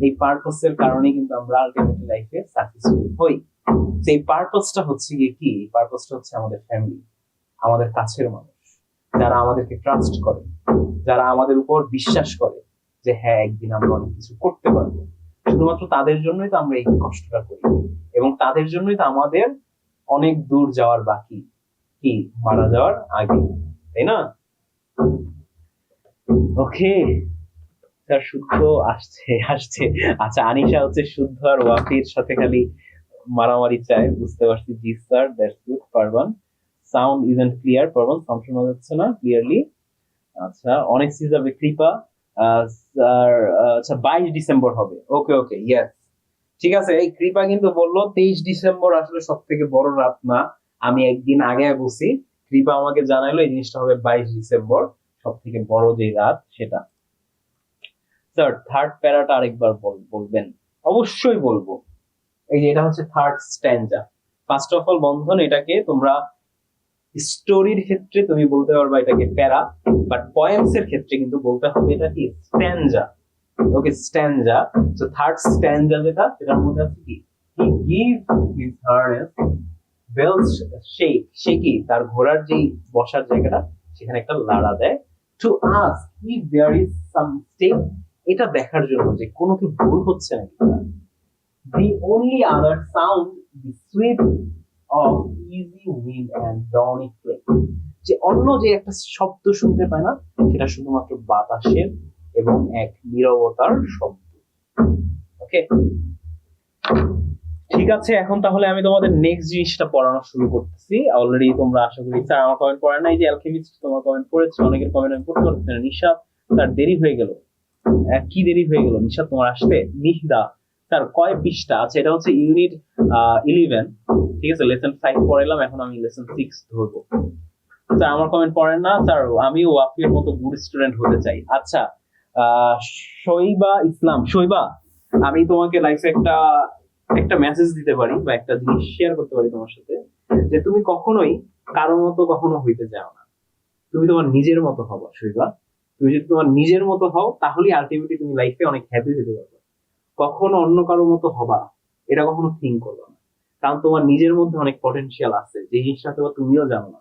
এই পারপাসের কারণেই কিন্তু আমরা আলটিমেটলি লাইফে সাকসেসফুল হই। সেই পারপাসটা হচ্ছে গিয়ে কি, পারপাসটা হচ্ছে আমাদের ফ্যামিলি, আমাদের কাছের মানুষ, যারা আমাদেরকে ট্রাস্ট করে, যারা আমাদের উপর বিশ্বাস করে যে হ্যাঁ একদিন আমরা অনেক কিছু করতে পারবো। শুধুমাত্র তাদের জন্যই তো আমরা এই কষ্টটা করি, এবং তাদের জন্যই তো আমাদের অনেক দূর যাওয়ার বাকি, কি মারা যাওয়ার আগে, তাই না? ওকে স্যার, শুদ্ধ আসছে আসছে। আচ্ছা, আনিশা হচ্ছে শুদ্ধ আর ওয়াফির সাথে খালি মারামারি চায়, বুঝতে পারছি। জি sir, that's good. Parban, sound isn't clear. Parban, sound শোনা যাচ্ছে না ক্লিয়ারলি। আচ্ছা, অনেক যাবে। কৃপা স্যার, আচ্ছা 22 ডিসেম্বর হবে। ওকে ওকে, ইয়েস, ঠিক আছে। এই কৃপা কিন্তু বললো 23 ডিসেম্বর আসলে সব থেকে বড় রাত না, আমি একদিন আগে বুঝি। কৃপা আমাকে জানাইলো এই জিনিসটা হবে 22 ডিসেম্বর, সব থেকে বড় যে রাত সেটা। স্যার, থার্ড প্যারাটা আরেকবার বলবেন? অবশ্যই বলবো। এই যে এটা হচ্ছে third stanza. First of all Bandhan, এটাকে তোমরা স্টোরির ক্ষেত্রে তুমি বলতে পারবা এটাকে প্যারা, বাট পয়েমস এর ক্ষেত্রে কিন্তু বলতে হবে এটা কি স্ট্যান্জা। ওকে, স্ট্যান্জা। সো থার্ড স্ট্যান্জা যেটা, সেটার মধ্যে আছে কি, he gives his harness bells shake, সে কি তার ঘোড়ার যেই বসার জায়গাটা সেখানে একটা লাড়া দেয়, to ask if there is some mistake, এটা দেখার জন্য যে কোনো কি ভুল হচ্ছে নাকি। The only other sound, the sweep of easy wind and dawny flake, যে অন্য যে একটা শব্দ শুনতে পায় না, সেটা শুধুমাত্র বাতাসের এবং এক নীরবতার শব্দ। ওকে, ঠিক আছে। এখন তাহলে আমি তোমাদের নেক্সট জিনিসটা পড়ানো শুরু করতেছি। অলরেডি তোমরা আশা করি, স্যার আমার কমেন্ট পড়ে নাই, যে অ্যালকেমিস্ট তোমার কমেন্ট পড়েছে, অনেকের কমেন্ট আমি পড়তে পারছি না। নিশাত স্যার, দেরি হয়ে গেল। কি দেরি হয়ে গেল নিশাত তোমার আসতে? মিহিদা স্যার, কয় পৃষ্ঠা? আচ্ছা, এটা হচ্ছে ইউনিট 11, ঠিক আছে। লেসন 5 পড়াইলাম, এখন আমি লেসন 6 ধরবো। স্যার আমার কমেন্ট পড়েন না স্যার, আমি ওয়াফির মতো গুড স্টুডেন্ট হতে চাই। আচ্ছা, শৈবা ইসলাম, শৈবা, আমি তোমাকে লাইফে একটা একটা মেসেজ দিতে পারি বা একটা জিনিস শেয়ার করতে পারি তোমার সাথে, যে তুমি কখনোই কারোর মতো কখনো হইতে যাও না, তুমি তোমার নিজের মতো হবা। শৈবা, তুমি যদি তোমার নিজের মতো হও তাহলে আলটিমেটলি তুমি লাইফে অনেক হ্যাপি হতে পারবে। কখনো অন্য কারোর মতো হবা এটা কখনো থিঙ্ক করবে না, কারণ তোমার নিজের মধ্যে অনেক পটেনশিয়াল আছে, যে জিনিসটা তো তুমিও জানো না,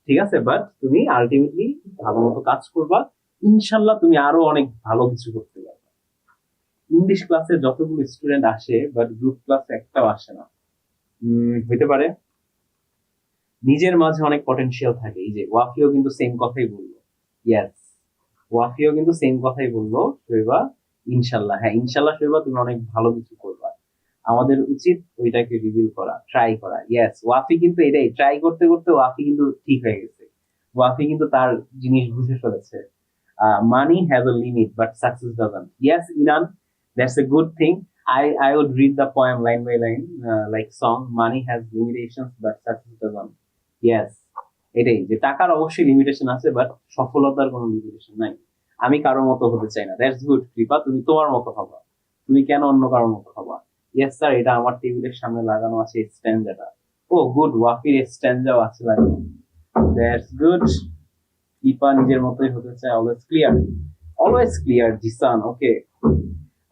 ঠিক আছে। বাট তুমি আলটিমেটলি ভালো মতো কাজ করবা, ইনশাল্লাহ তুমি আরো অনেক ভালো কিছু করতে পারবে। ইংলিশ ক্লাসে যতগুলো স্টুডেন্ট আসে, বাট গ্রুপ ক্লাসে একটাও আসে না। হইতে পারে নিজের মাঝে অনেক পটেনশিয়াল থাকে। এই যে ওয়াফিও কিন্তু সেম কথাই বললো। ইয়েস, ওয়াফিও কিন্তু সেম কথাই বললো। শৈবা, ইনশাল্লাহ, হ্যাঁ ইনশাল্লাহ শৈবা, তুমি অনেক ভালো কিছু করবা। আমাদের উচিত ওইটাকে রিভিউ করা, ট্রাই করা। ইয়েস, ওয়াফি কিন্তু এটাই ট্রাই করতে করতে ওয়াফি কিন্তু ঠিক হয়ে গেছে। ওয়াফি কিন্তু তার জিনিস বুঝে ফেলেছে। Money has a limit but success doesn't. Yes, Inan, that's a good thing. I would read the poem line by line, like song. Money has limitations but success doesn't. Yes, এটাই, যে টাকার অবশ্যই লিমিটেশন আছে, but সফলতার কোনো limitation নাই। আমি কারোর মতো হতে চাই না। দ্যাটস গুড কৃপা, তুমি তোমার মতো হবা। তুমি কেন অন্য কারোর মতো হবা? ইয়েস স্যার, এটা আমার টেবিলের সামনে লাগানো আছে স্ট্যান্ডাটা। ও গুড, ওয়াফির স্ট্যান্ডাও আছে লাগানো। That's good. কৃপা নিজের মতোই হতে চায়, always clear, always clear. Zisan, okay,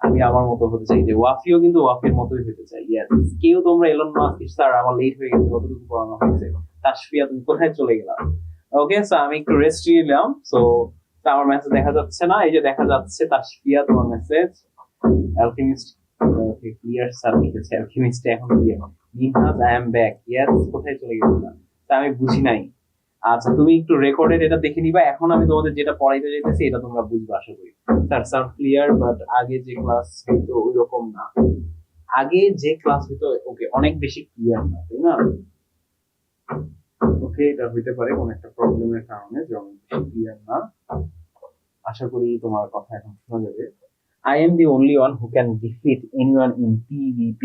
আমি আমার মতো হতে চাই। যে ওয়াফিও কিন্তু ওয়াফির মতোই হতে চাই। ইয়েস, কেউ তোমরা এলন মাস্ক, স্যার আমার লেট হয়ে গেছে, কতটুকু পড়ানো হয়েছে। তাসফিয়া, তুমি কোথায় চলে গেলা? ওকে, সো আমি একটু রেস্ট নিলাম। সো আমার মেসেজ দেখা যাচ্ছে না, এই যে দেখা যাচ্ছে তাসফিয়া তোমার message. Alchemist, okay clear sir লিখেছে, অ্যালকেমিস্ট এখন clear. Minhaj, I am back. Yes, কোথায় চলে গেছিলাম তা আমি বুঝি নাই। আচ্ছা, তুমি একটু রেকর্ডেড এটা দেখে নিবা। এখন আমি তোমাদের যেটা পড়াইতে যাইতেছি এটা তোমরা বুঝবে আশা করি। স্যার সাউন্ড ক্লিয়ার, বাট আগে যে ক্লাস হইতো ওই রকম না। আগে যে ক্লাস হইতো ওকে অনেক বেশি ক্লিয়ার না, তাই না? ওকে, এটা হইতে পারে কোন একটা প্রবলেমের কারণে যে অনেক বেশি ক্লিয়ার না। আশা করি তোমার কথা এখন শোনা যাবে। I am the only one who can defeat anyone in PvP,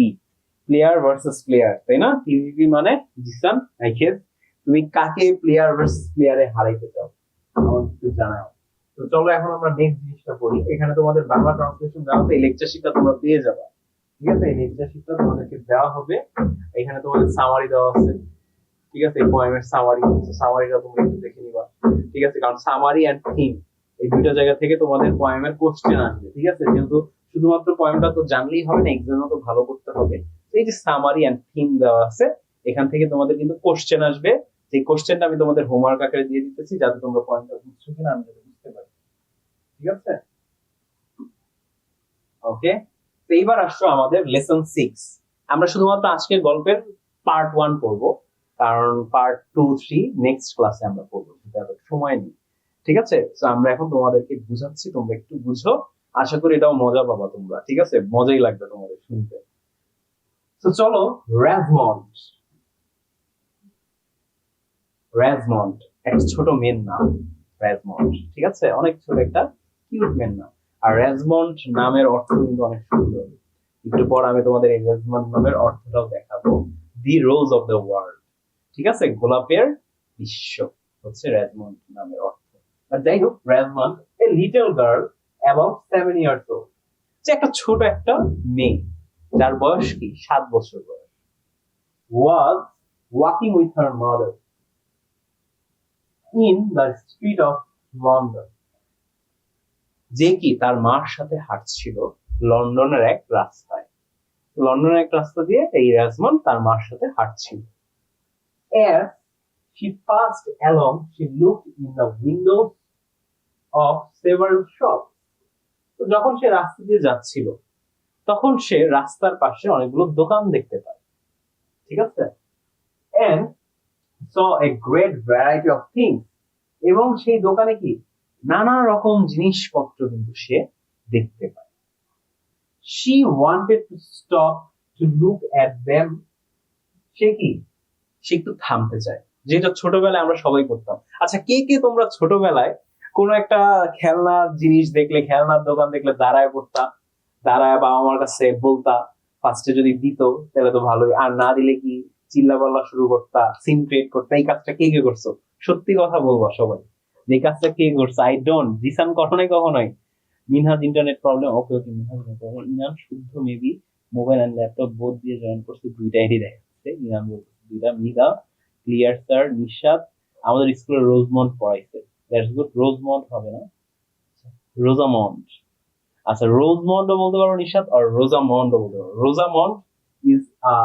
player versus player, তাই না? পিভিপি মানে জিসান, আই গেস তুমি কাকে প্লেয়ার ভার্সেস প্লেয়ারে হারাইতে চাও আমাকে একটু জানাও। তো চলো এখন আমরা নেক্সট জিনিসটা করি। এখানে তোমাদের বাংলা ট্রান্সলেশন দেওয়া আছে, এই লেকচার শিটটা তোমরা পেয়ে যাবে, ঠিক আছে? এই লেকচার শিটটা তোমাদেরকে দেওয়া হবে। এখানে তোমাদের সামারি দেওয়া আছে, ঠিক আছে? পোয়েমের সামারি, সামারিটা তোমরা একটু দেখে নিবা, ঠিক আছে? কারণ সামারি এন্ড থিম এই দুইটা জায়গা থেকে তোমাদের পোয়েমের কোশ্চেন আসবে, ঠিক আছে? যেহেতু শুধুমাত্র পোয়েমটা তো জানলেই হবে না, এক্সামও তো ভালো করতে হবে। এই যে সামারি এন্ড থিম দেওয়া আছে, এখান থেকে তোমাদের কিন্তু কোশ্চেন আসবে। যে কোশ্চেনটা আমি তোমাদের হোমওয়ার্ক আকারে দিয়ে দিতেছি, যাতে তোমরা পয়েন্টটা বুঝছো কিনা আমি যাতে বুঝতে পারি, ঠিক আছে? ওকে, তো এইবার আসছো আমাদের লেসন 6। আমরা শুধুমাত্র আজকের গল্পের পার্ট 1 পড়বো, কারণ পার্ট 2 3 নেক্সট ক্লাসে আমরা পড়বো, সেটা এত সময় নেই, ঠিক আছে? তো আমরা এখন তোমাদেরকে বুঝাচ্ছি, তোমরা একটু বুঝো। আশা করি এটাও মজা পাবা তোমরা, ঠিক আছে? মজাই লাগবে তোমাদের শুনতে। তো চলো, রেজমন্ড। রেজমন্ড একটা ছোট মেয়ের নাম, রেজমন্ড, ঠিক আছে? অনেক ছোট একটা কিউট মেয়ের নাম। আর রেজমন্ড নামের অর্থ কিন্তু অনেক সুন্দর। একটু পর আমি তোমাদের এই রেজমন্ড নামের অর্থটাও দেখাবো। দি রোজ অফ দ্য ওয়ার্ল্ড, ঠিক আছে? গোলাপের বিশ্ব হচ্ছে রেজমন্ড নামের অর্থ। আর যাই হোক, Rosamond a little girl about 7 years old, যে একটা ছোট একটা মেয়ে যার বয়স কি 7 বছর বয়স, was walking with her mother in the street of London, যে কি তার মার সাথে হাঁটছিল লন্ডনের এক রাস্তায়। লন্ডনের এক রাস্তা দিয়ে এই রেজমন্ড তার মার সাথে হাঁটছিল। As she passed along, she looked in the windows of several shops. তো যখন সে রাস্তা দিয়ে যাচ্ছিল, তখন সে রাস্তার পাশে অনেকগুলো দোকান দেখতে পায়, ঠিক আছে? And saw a great variety of things, এবং সেই দোকানে কি নানা রকম জিনিসপত্র কিন্তু সে দেখতে পায়। She wanted to stop to look at them. সে কি সে একটু থামতে চায়, যেটা ছোটবেলায় আমরা সবাই করতাম। আচ্ছা, কে কে তোমরা ছোটবেলায় কোন একটা খেলনার জিনিস দেখলে, খেলনার দোকান দেখলে দাঁড়ায় পড়তা, দাঁড়ায় বাবা মার কাছে বলতা, ফার্স্টে যদি দিত তাহলে তো ভালোই, আর না দিলে কি চিল্লা পাল্লা শুরু করতা, সিন ক্রিয়েট করতা? এই কাজটা কে কে করছো? সত্যি কথা বলবা সবাই, যে কাজটা কে করছে? আই ডোন্ট, জিসান কখনোই কখনোই। মিনহাজ ইন্টারনেট প্রবলেম, ওকে ওকে, মিনহাজ ইনাম শুদ্ধ মেবি মোবাইল এন্ড ল্যাপটপ বোধ দিয়ে জয়েন করছে, দুইটাই দেখাচ্ছে। ইনাম দুইটা মিদা ক্লিয়ার স্যার নিশাদ আমাদের স্কুলে রোজমন্ড পড়াইছে, দ্যাটস গুড। রোজমন্ড হবে না, রোজামন্ড। আচ্ছা, রোজমন্ডও বলতে পারো নিশাদ, আর রোজামন্ডও বলতে পারো। Rosamond is a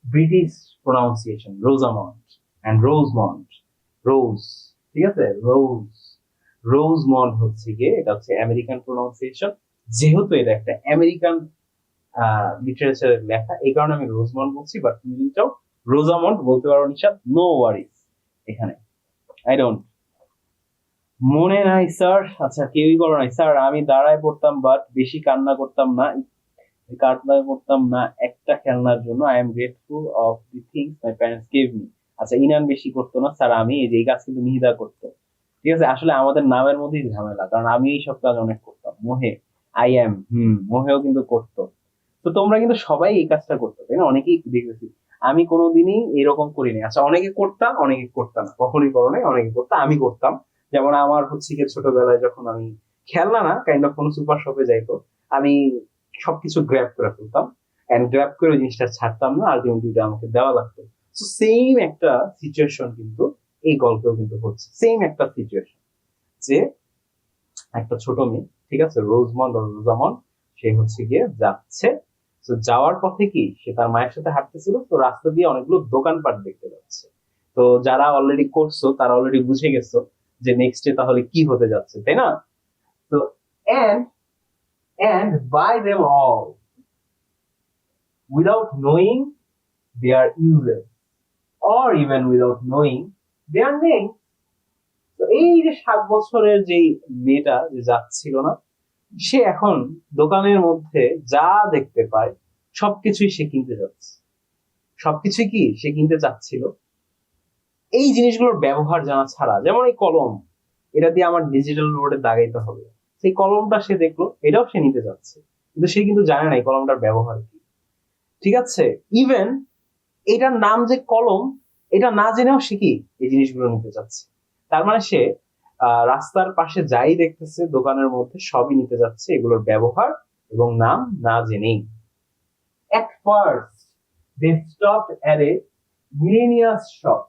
British pronunciation, Rosamond and Rosamond, Rose, ঠিক আছে? রোজ, রোজমন্ড হচ্ছে গিয়ে এটা হচ্ছে আমেরিকান প্রোনাউন্সিয়েশন। যেহেতু এটা একটা আমেরিকান লিটারেচারের লেখা, এই কারণে আমি রোজমন্ড বলছি, বাট তুমি যদি চাও রোজামন্ড বলতে পারো নিশাদ, নো ওয়ারিজ এখানে। আই ডোন্ট, মনে নাই স্যার। আচ্ছা, কেউই করো নাই স্যার। আমি দাঁড়ায় পড়তাম বাট বেশি কান্না করতাম না, কান্না করতাম না একটা খেলনার জন্য। I am grateful of the things my parents gave me. আচ্ছা, ইনান বেশি করতো না স্যার, আমি এই যে এই কাজ কিন্তু মিহিদা করতো, ঠিক আছে? আসলে আমাদের নামের মধ্যেই ঝামেলা, কারণ আমি এই সব কাজ অনেক করতাম। মোহে, আই এম, মোহেও কিন্তু করতো। তো তোমরা কিন্তু সবাই এই কাজটা করতো, তাই না? অনেকেই দেখেছি, আমি কোনোদিনই এরকম করিনি। আচ্ছা, অনেকে করতাম, অনেকে করতাম না, কখনই করো নাই, অনেকে করতাম, আমি করতাম। যেমন আমার হচ্ছে গিয়ে ছোটবেলায় যখন আমি খেলনা না কাইন্ড অফ কোনো সুপার শপে যাইতো, আমি সবকিছু গ্র্যাব করে ফেলতাম, এন্ড গ্র্যাব করে জিনিসটা ছাড়তাম না, আলটিমেটলি আমাকে দেওয়া লাগতো। তো সেম একটা সিচুয়েশন কিন্তু এই গল্পেও কিন্তু হচ্ছে, সেম একটা সিচুয়েশন, যে একটা ছোট মেয়ে, ঠিক আছে, রোজমন্ড আর রোজামন্ড, সে হচ্ছে গিয়ে যাচ্ছে। তো যাওয়ার পথে কি সে তার মায়ের সাথে হাঁটতেছিল, তো রাস্তা দিয়ে অনেকগুলো দোকানপাট দেখতে পাচ্ছে। তো যারা অলরেডি করছো তারা অলরেডি বুঝে গেছো যে নেক্সটে তাহলে কি হতে যাচ্ছে, তাই না? তো and and buy them all without knowing their uses or even without knowing their name. তো এই যে 7 বছরের যে মেয়েটা যে যাচ্ছিল না, সে এখন দোকানের মধ্যে যা দেখতে পায় সবকিছুই সে কিনতে যাচ্ছে। সবকিছুই কি সে কিনতে চাচ্ছিল, এই জিনিসগুলোর ব্যবহার জানা ছাড়া। যেমন এই কলম, এটা দিয়ে আমার ডিজিটাল বোর্ডে দাগাইতে হবে, সেই কলমটা সে দেখলো, এটাও সে নিতে যাচ্ছে, কিন্তু সে কিন্তু জানে না এই কলমটার ব্যবহার কি। ঠিক আছে, ইভেন এটার নাম যে কলম, এটা না জেনেও সে কি এই জিনিসগুলো নিতে যাচ্ছে। তার মানে সে রাস্তার পাশে যাই দেখতেছে দোকানের মধ্যে সবই নিতে যাচ্ছে, এগুলোর ব্যবহার এবং নাম না জেনেই। At first they stopped at a millionaire's shop.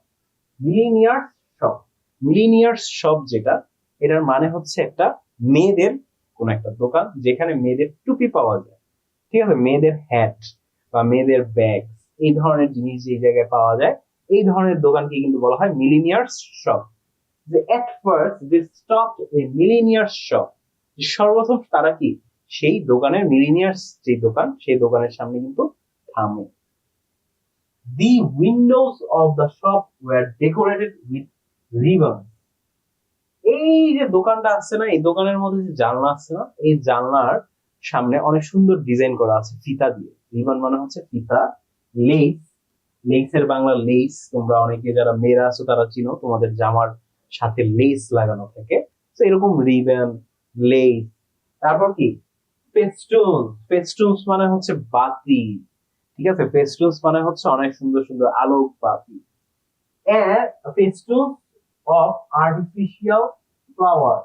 millionaire's shop millionaire's shop যেটা, এটার মানে হচ্ছে একটা মেয়েদের কোন একটা দোকান যেখানে মেয়েদের টুপি পাওয়া যায়। ঠিক আছে, মেয়েদের হ্যাট বা মেয়েদের ব্যাগ, এই ধরনের জিনিস যে জায়গায় পাওয়া যায়, এই ধরনের দোকানকে কিন্তু বলা হয় মিলিনিয়ার্স শপ। যে at first they stopped a milliner's shop, সর্বপ্রথম তারা কি সেই দোকানের, মিলিনিয়ার্স যে দোকান, সেই দোকানের সামনে কিন্তু থামে। The windows of the shop were decorated with ribbon. এই যে দোকানটা আছে না, এই দোকানের মধ্যে যে জানলা আছে না, এই জানলার সামনে অনেক সুন্দর ডিজাইন করা আছে ফিতা দিয়ে। রিবন মানে হচ্ছে ফিতা। লেস, লেসের বাংলা লেস, তোমরা অনেকে যারা মেয়েরা আছো তারা চিনো, তোমাদের জামার সাথে লেস লাগানো থাকে, তো এরকম রিবন, লেস। তারপর কি ফেস্টুন, ফেস্টুনস মানে হচ্ছে বাতি। ঠিক আছে, ফেস্টুনস মানে হচ্ছে অনেক সুন্দর সুন্দর আলোক বাতি। Festoon of artificial flower.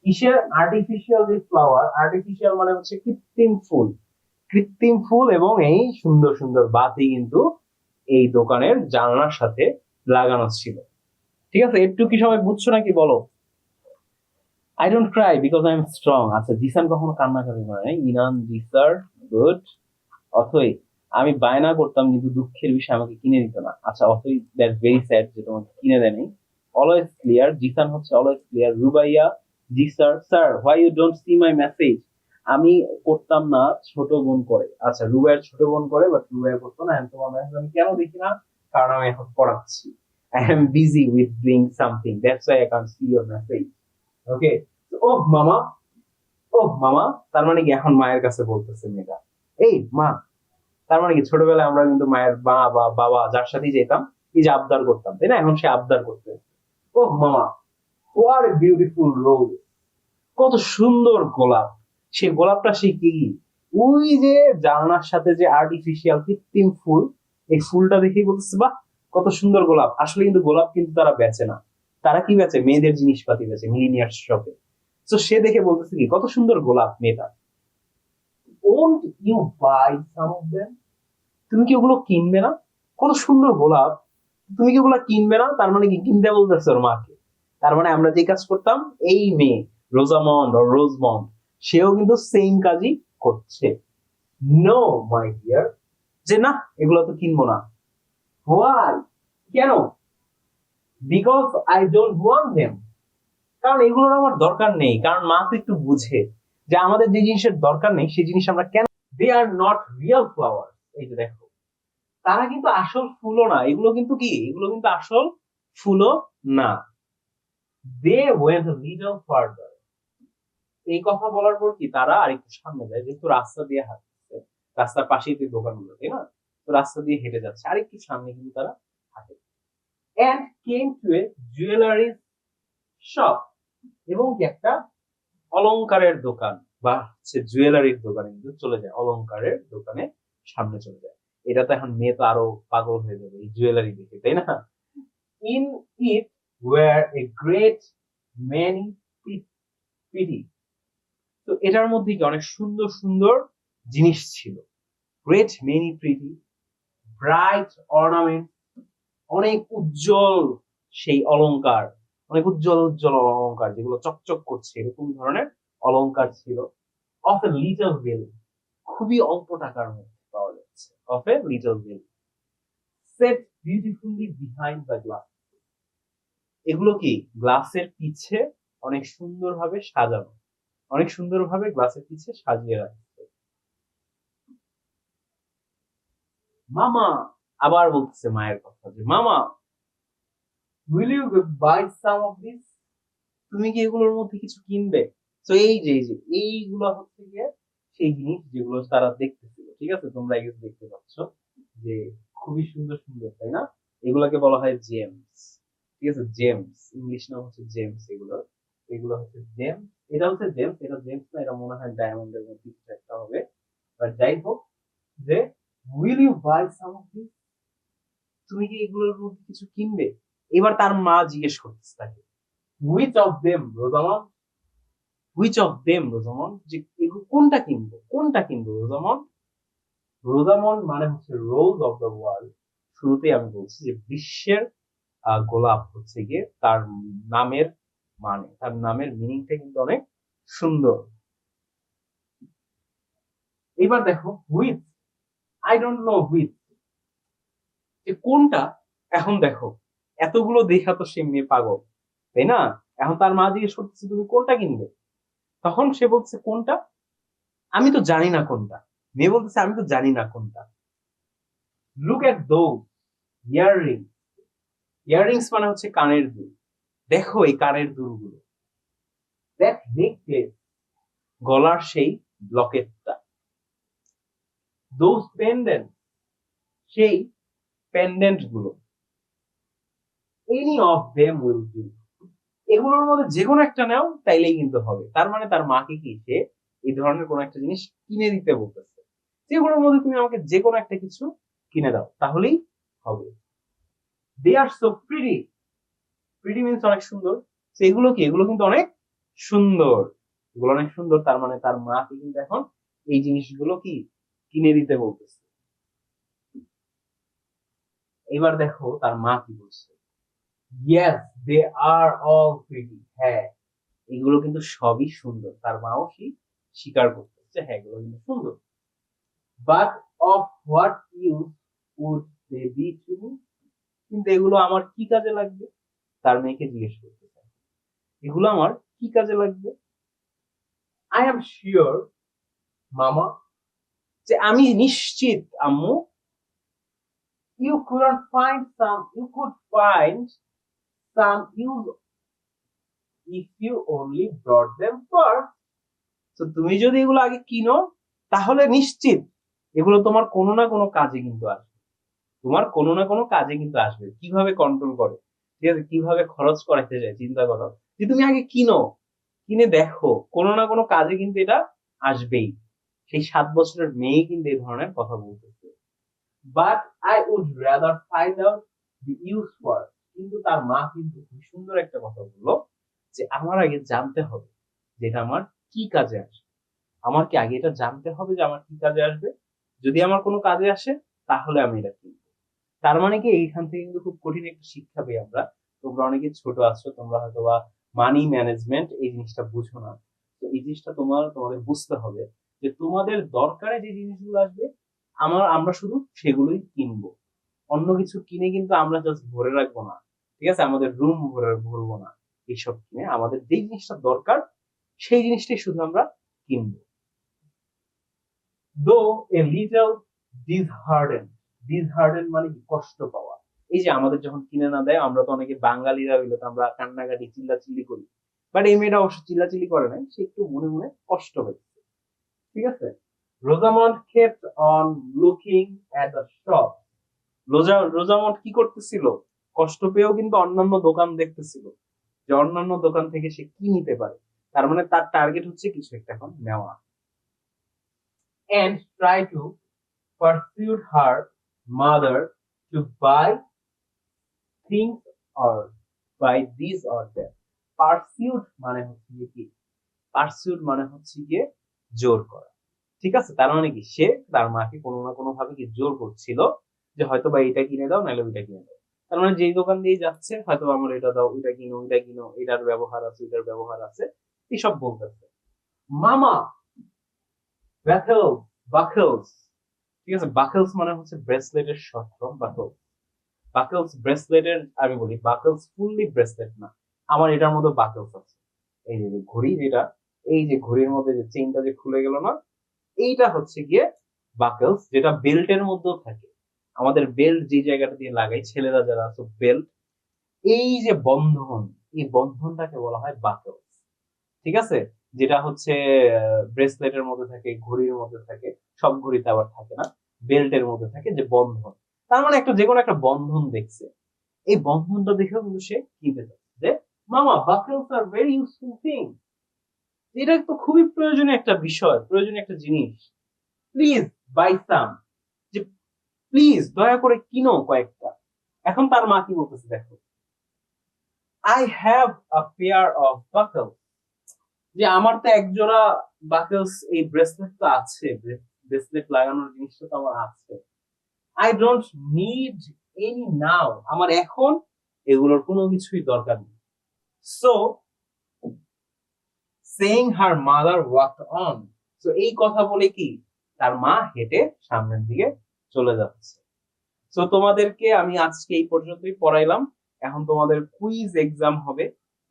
কিসের আর্টিফিশিয়াল? যে ফ্লাওয়ার, আর্টিফিশিয়াল মানে হচ্ছে কৃত্রিম ফুল, কৃত্রিম ফুল এবং এই সুন্দর সুন্দর বাতি কিন্তু এই দোকানের জানলার সাথে লাগানো ছিল। ঠিক আছে, একটু কি সবাই বুঝছো নাকি বলো? I don't Cry because I am strong. আচ্ছা, জিসান কখনো কান্নাকাটি করে নাই। ইনান জিসার গুড। অথই, আমি বায়না করতাম কিন্তু দুঃখের বিষয় আমাকে কিনে দিত না। আচ্ছা অথই, দ্যাটস ভেরি স্যাড যে তোমাকে কিনে দেয়নি। অলওয়েজ ক্লিয়ার, জিসান হচ্ছে অলওয়েজ ক্লিয়ার। রুবাইয়া, জি sir. Sir why you don't see my message? আমি করতাম না, ছোট বোন করে। আচ্ছা, রুবাইয়ের ছোট বোন করে, বাট রুবাইয়া করতো না। তোমার মেসেজ আমি কেন দেখি না? কারণ আমি এখন পড়াচ্ছি। I am busy with doing something. That's why I can't see your message. Okay? ও মামা, ও মামা, তার মানে কি এখন মায়ের কাছে বলতেছে মেয়েটা, এই মা। তার মানে কি ছোটবেলায় আমরা কিন্তু মায়ের মা বা বাবা যার সাথেই যেতাম, এই যে আবদার করতাম, তাই না? এখন সে আবদার করতে, ও মামা, হোয়াট এ বিউটিফুল রোজ, কত সুন্দর গোলাপ। সে গোলাপটা সে কি, ওই যে জানলার সাথে যে আর্টিফিশিয়াল কৃত্রিম ফুল, এই ফুলটা দেখেই বলতেছে বাহ কত সুন্দর গোলাপ। আসলে কিন্তু গোলাপ কিন্তু তারা বেচে না, তারা কি বেচে? মেয়েদের জিনিসপাতি বেচে মিলিনিয়ার শপে। তো সে দেখে বলতেছে কি কত সুন্দর গোলাপ মেয়েটা। Won't you buy some of them? তুমি কি ওগুলো কিনবে না? কত সুন্দর গোলাপ, তুমি কি ওগুলো কিনবে না? তার মানে কি কিনতে বলতেছে ওর মাকে। তার মানে আমরা যে কাজ করতাম, এই মেয়ে রোজামন্ড ও রোজমন্ড, সেও কিন্তু সেম কাজই করছে। নো মাই ডিয়ার, যে না এগুলো তো কিনবো না। হোয়াই? কেন? Because I don't want them, কারণ এগুলোর আমার দরকার নেই। কারণ মা তো একটু বুঝে যে আমাদের যে জিনিসের দরকার নেই সেই জিনিস আমরা কেন। দে আর নট রিয়েল ফ্লাওয়ার। এই যে দেখো, তারা কিন্তু আসল ফুলও না, এগুলো কিন্তু কি, এগুলো কিন্তু আসল ফুলও না। They went little farther. এই কথা বলার পর কি তারা আরেকটু সামনে যায়, যেহেতু রাস্তা দিয়ে হাঁটছে, রাস্তার পাশেই তো দোকানগুলো, তাই না? তো রাস্তা দিয়ে হেঁটে যাচ্ছে, আরেকটু সামনে কিন্তু তারা হাঁটে। And came to a jewellery shop, এবং কি একটা অলংকারের দোকান বা হচ্ছে জুয়েলারির দোকানে কিন্তু চলে যায়, অলংকারের দোকানে সামনে চলে যায়। এটা তো এখন মেয়ে তো আরো পাগল হয়ে যাবে এই জুয়েলারি দেখে, তাই না? In it were a great many pretty. তো এটার মধ্যে কি অনেক সুন্দর সুন্দর জিনিস ছিল। Great many pretty, bright ornament, অনেক উজ্জ্বল সেই অলংকার, অনেক উজ্জ্বল উজ্জ্বল অলংকার যেগুলো চকচক করছে, এরকম ধরনের অলংকার ছিল। অফ এ লিটল বিল, খুবই অল্প টাকার মধ্যে পাওয়া যাচ্ছে। Of a little bill, set beautifully behind the glass. এগুলো কি গ্লাসের পিছে অনেক সুন্দরভাবে সাজানো, অনেক সুন্দরভাবে গ্লাসের পিছে সাজিয়ে রাখছে। মামা, আবার বলতেছে মায়ের কথা, যে mama will you buy some of this? তুমি কি এগুলোর মধ্যে কিছু কিনবে? তো এই যে এইগুলো হচ্ছে গিয়ে সেই জিনিস যেগুলো তারা দেখতেছিল। ঠিক আছে, তোমরা এগুলো দেখতে পাচ্ছ যে খুবই সুন্দর সুন্দর, তাই না? এগুলোকে বলা হয় জেমস। ঠিক আছে, জেমস, ইংলিশ নাম হচ্ছে জেমস। এগুলো, এগুলো হচ্ছে জেমস। এটা হচ্ছে জেমস, এটা জেমস না, এটা মনে হয় ডায়মন্ডের মধ্যে কিছু একটা হবে। বাট যাই হোক, যে will you buy some of this, তুমি কি এগুলোর মধ্যে কিছু কিনবে? এবার তার মা জিজ্ঞেস করতেছে তাকে, which of them Rosamund, which of them Rosamund, যে এগুলো কোনটা কিনবো, কোনটা কিনবো রোজামন। রোজামন মানে হচ্ছে রোজ অফ দ্য ওয়ার্ল্ড। শুরুতেই আমি বলছি যে বিশ্বের গোলাপ হচ্ছে গিয়ে তার নামের মানে, তার নামের মিনিংটা কিন্তু অনেক সুন্দর। এবার দেখো which, I don't know which, যে কোনটা। এখন দেখো এতগুলো দেখা তো সে মেয়ে পাগল, তাই না? এখন তার মা জিজ্ঞেস করতেছে তুমি কোনটা কিনবে, তখন সে বলছে কোনটা, আমি তো জানি না কোনটা। মেয়ে বলতেছে আমি তো জানি না কোনটা। লুক এট দো ইয়াররিং, ইয়াররিংস মানে হচ্ছে কানের দুল, দেখো এই কানের দুলগুলো, দেখ নেকলেস, গলার সেই লকেটটা, দোজ পেন্ডেন্ট, সেই পেন্ডেন্ট গুলো, any of them will do, এগুলোর মধ্যে যে কোনো একটা নাও তাইলেই কিন্তু হবে। তার মানে তার মাকে কি সে এই ধরনের কোন একটা জিনিস কিনে দিতে বলতেছে, যেগুলোর মধ্যে তুমি আমাকে যে কোনো একটা কিছু কিনে দাও তাহলেই হবে। দে আর সো প্রিটি, প্রিটি মিন্স অনেক সুন্দর। তো এগুলো কি, এগুলো কিন্তু অনেক সুন্দর, এগুলো অনেক সুন্দর। তার মানে তার মাকে কিন্তু এখন এই জিনিসগুলো কি কিনে দিতে বলতেছে। এবার দেখো তার মা কি বলছে, yes they are all pretty, হ্যাঁ এগুলো কিন্তু সবই সুন্দর। তার মাও সেই স্বীকার করতেছে হ্যাঁ এগুলো কিন্তু সুন্দর। But of what use would they be to me, কিন্তু এগুলো আমার কি কাজে লাগবে? তার মেয়েকে জিজ্ঞেস করতেছে এগুলো আমার কি কাজে লাগবে। আই এম শিওর মামা, যে আমি নিশ্চিত আম্মু, you could find some use if you only brought them first. তো তুমি যদি এগুলো আগে কিনো তাহলে নিশ্চিত এগুলো তোমার কোনো না কোনো কাজে কিন্তু আসবে, তোমার কোনো না কোনো কাজে কিন্তু আসবে। কিভাবে কন্ট্রোল করে, ঠিক আছে, কিভাবে খরচ করাতে যায় চিন্তা করো। যে তুমি আগে কিনো, কিনে দেখো কোনো না কোনো কাজে কিন্তু এটা আসবেই। সেই 7 বছরের মেয়ে কিন্তু এই ধরনের কথা বলতেছে। But I would rather find out the use for, কিন্তু তার মা কিন্তু খুব সুন্দর একটা কথা বললো, যে আমার আগে জানতে হবে যে এটা আমার কি কাজে আসবে। আমার কি আগে এটা জানতে হবে যে আমার কি কাজে আসবে, যদি আমার কোনো কাজে আসে তাহলে আমি এটা কিনবো। তার মানে কি এইখান থেকে কিন্তু খুব কঠিন একটা শিক্ষা পাই আমরা। তোমরা অনেকে ছোট আছো, তোমরা হয়তো বা মানি ম্যানেজমেন্ট এই জিনিসটা বুঝো না। তো এই জিনিসটা তোমাদের বুঝতে হবে যে তোমাদের দরকারে যে জিনিসগুলো আসবে আমরা শুধু সেগুলোই কিনবো। অন্য কিছু কিনে কিন্তু আমরা জাস্ট ভরে রাখবো না, ঠিক আছে, আমাদের রুম ভরবো না এইসব কিনে। আমাদের যে জিনিসটা দরকার সেই জিনিসটাই শুধু আমরা কিনবো। দো এ লিটল ডিসহার্ডেন, ডিসহার্ডেন মানে কি কষ্ট পাওয়া। এই যে আমাদের যখন কিনে না দেয় আমরা তো অনেকে বাঙালিরা হইলে তো আমরা কান্নাকাটি চিল্লাচিল্লি করি, বাট এই মেয়েটা অবশ্য চিল্লাচিল্লি করে নাই, সে একটু মনে মনে কষ্ট হয়েছে, ঠিক আছে। Rosamund kept on looking at the shop, Rosamund কি করতেছিল, কষ্ট পেয়েও কিন্তু অন্যান্য দোকান দেখতেছিল, যে অন্যান্য দোকান থেকে সে কি নিতে পারে। তার মানে তার টার্গেট হচ্ছে কিছু একটা এখন নেওয়া। And try to persuade her mother to buy things or buy this or that. Pursued মানে হচ্ছে গিয়ে কি, পারসিউট মানে হচ্ছে গিয়ে জোর করা, ঠিক আছে। তার মানে কি সে তার মাকে কোনো না কোনো ভাবে কি জোর করছিল, যে হয়তো বা এটা কিনে দাও নাহলে ওইটা কিনে দাও। তার মানে যেই দোকান দিয়ে যাচ্ছে হয়তো আমার এটা দাও, ওইটা কিনো, ওইটা কিনো, এটার ব্যবহার আছে, ওইটার ব্যবহার আছে, এইসব বলতেছে। মামা ব্যাথেল, বাকেলস, ঠিক আছে, বাকেলস মানে হচ্ছে ব্রেসলেটের শর্ট ফর্ম বাকেলস। বাকেলস ব্রেসলেটের আমি বলি বাকেলস ফুললি ব্রেসলেট না, আমার এটার মধ্যে বাকেলস আছে। এই যে ঘড়ি যেটা, এই যে ঘড়ির মধ্যে যে চেইনটা যে খুলে গেল না, এইটা হচ্ছে গিয়ে বাকেলস, যেটা বেল্টের মধ্যেও থাকে। আমাদের বেল্ট যে জায়গাটা দিয়ে লাগাই ছেলেরা যারা আছে বেল্ট, এই যে বন্ধন, এই বন্ধনটাকে বলা হয় বাকেলস, ঠিক আছে। যেটা হচ্ছে ব্রেসলেটের মধ্যে থাকে, ঘড়ির মধ্যে থাকে, সব ঘড়িতে আবার থাকে না, বেল্টের মধ্যে থাকে যে বন্ধন। তার মানে একটা যে কোনো একটা বন্ধন দেখছে, এই বন্ধনটা দেখেও কিন্তু সে কিনতে চাচ্ছে যে মামা বাকেলস আর ভেরি ইউজফুল থিং। এটা তো খুবই প্রয়োজনীয় একটা বিষয়, প্রয়োজনীয় একটা জিনিস। প্লিজ বাই সাম, যে প্লিজ দয়া করে কিনো কয়েকটা। এখন তার মা কি বলতেছে দেখো, I have a pair of বাকল, যে আমার তো এক জোড়া বাকলস, এই ব্রেসলেট তো আছে, ব্রেসলেট লাগানোর জিনিসটা তো আমার আছে। আই ডোন্ট নিড এনি নাও, আমার এখন এগুলোর কোনো কিছুই দরকার নেই। So saying her mother walked on, তো এই কথা বলে কি তার মা হেঁটে সামনের দিকে চলে যাচ্ছে। তো তোমাদেরকে আমি আজকে এই পর্যন্তই পড়াইলাম। এখন তোমাদের কুইজ এক্সাম হবে।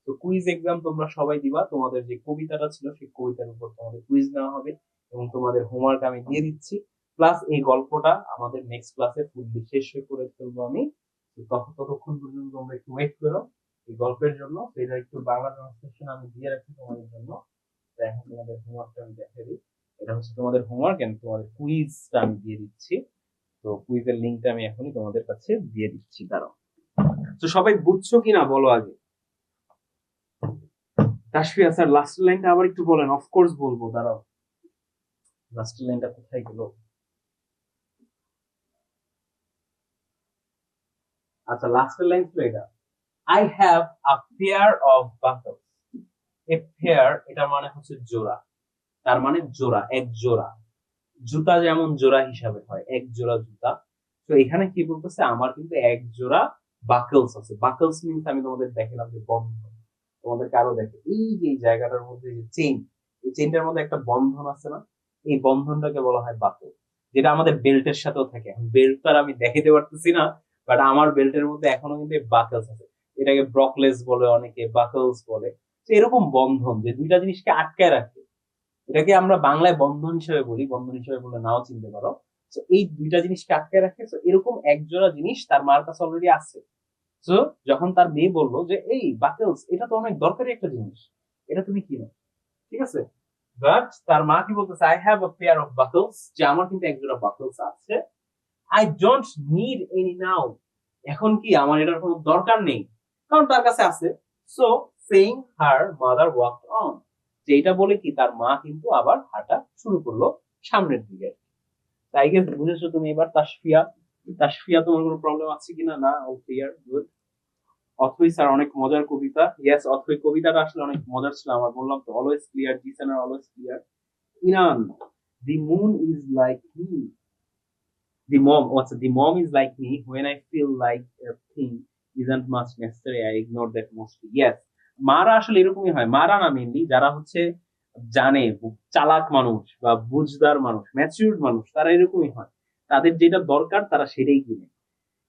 তো কুইজ এক্সাম তোমরা সবাই দিবা, তোমাদের যে কবিতাটা ছিল সেই কবিতার উপর তোমাদের কুইজ নেওয়া হবে, এবং তোমাদের হোমওয়ার্ক আমি দিয়ে দিচ্ছি। প্লাস এই গল্পটা আমাদের নেক্সট ক্লাসে ফুললি শেষ করে ফেলবো আমি। তো ততক্ষণ পর্যন্ত তোমরা একটু ওয়েট করো এই গল্পের জন্য। তো এটা একটু বাংলা ট্রান্সলেশন আমি দিয়ে রাখছি তোমাদের জন্য। তো এখন তোমাদের হোমওয়ার্কটা আমি দেখে দিই। এটা হচ্ছে তোমাদের হোমওয়ার্ক, এন্ড তোমাদের কুইজটা আমি দিয়ে দিচ্ছি। তো কুইজের লিঙ্কটা আমি এখনই তোমাদের কাছে দিয়ে দিচ্ছি, দাঁড়াও। তো সবাই বুঝছো কিনা বলো আগে। তাসফিয়া স্যার লাস্ট লাইনটা আবার একটু বলেন। অফকোর্স বলবো, দাঁড়াও, লাস্ট লাইনটা কোথায় গেল। আচ্ছা, লাস্ট লাইন ছিল এটা, I have a pair of buckles. A pair এটা মানে হচ্ছে জোড়া, তার মানে জোড়া, এক জোড়া। জুতা যেমন জোড়া হিসাবে হয়, এক জোড়া জুতা। তো এখানে কি বলতেছে, আমার কিন্তু এক জোড়া বাকলস আছে। বাকলস মিনস আমি তোমাদের দেখালাম যে বন্ধন। তোমাদেরকে আরো দেখে এই যে এই জায়গাটার মধ্যে যে চেইন, এই চেইনটার মধ্যে একটা বন্ধন আছে না, এই বন্ধনটাকে বলা হয় বাকল, যেটা আমাদের বেল্টের সাথেও থাকে। বেল্ট আর আমি দেখাতে পারতেছি না, বাট আমার বেল্টের মধ্যে এখনো কিন্তু বাকলস আছে। এটাকে ব্রকলেস বলে, অনেকে বাকলস বলে। তো এরকম বন্ধন যে দুইটা জিনিসকে আটকায় রাখে, এটাকে আমরা বাংলায় বন্ধন হিসেবে বলি, বন্ধন হিসেবে বলে নাও চিনতে পারো। তো এই দুইটা জিনিসকে আটকে রাখে। তো এরকম একজোড়া জিনিস তার মার কাছে অলরেডি আছে। তো যখন তার মেয়ে বললো যে এই বাকেলস, এটা তো অনেক দরকারি একটা জিনিস, এটা তুমি কিনো, ঠিক আছে। বাট তার মা কি বলতেছে, I have a pair of buckles, যে আমার কিন্তু একজোড়া বাকলস আছে। I don't need any now, এখন কি আমার এটার কোনো দরকার নেই, কারণ তার কাছে আছে। So saying her mother walked on, যে এটা বলে কি তার মা কিন্তু আবার হাঁটা শুরু করলো সামনের দিকে। তাই গেস বুঝেছো তুমি এবার তাসফিয়া। তাসফিয়া তোমার কোনো প্রবলেম আছে কিনা? না, ও ক্লিয়ার, গুড। অথই স্যার অনেক মজার কবিতা, ইয়েস অথই কবিতাটা আসলে অনেক মজার ছিল, আমার বললাম তো, always clear, Jisan always clear. Inan, the moon is like me, the mom, what's the mom is like me when I feel like a thing isn't much necessary, I ignore that mostly. Yes, মারা আসলে এরকমই হয়। মারা না, mainly যারা হচ্ছে জানে, চালাক মানুষ বা বুঝদার মানুষ, ম্যাচিউরড মানুষ, তারা এরকমই হয়। তাদের যেটা দরকার তারা সেটাই কিনে।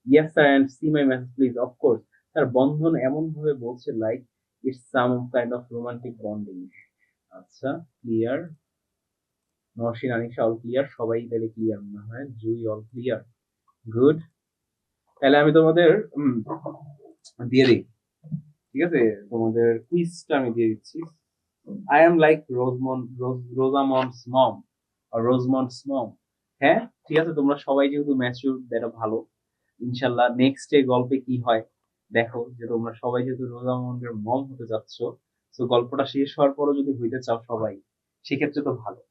Yes sir, and see my message please, of course. তার বন্ধন এমন ভাবে বলছে like it's some kind of romantic bonding. আচ্ছা, clear. Narsin, Anisha all clear, সবাই তাহলে ক্লিয়ার মনে হয়। Jui all clear, good. তাহলে আমি তোমাদের দিয়ে দিই, ঠিক আছে, তোমাদের কুইজটা আমি দিয়ে দিচ্ছি। আই এম লাইক রোজামন্ডস মম, রোজমন্ডস মম। হ্যাঁ, ঠিক আছে, তোমরা সবাই যেহেতু ম্যাচিউর, এটা ভালো। ইনশাল্লাহ নেক্সট এ গল্পে কি হয় দেখো, যে তোমরা সবাই যেহেতু রোজামন্ডের মম হতে যাচ্ছ, তো গল্পটা শেষ হওয়ার পরও যদি হইতে চাও সবাই, সেক্ষেত্রে তো ভালো,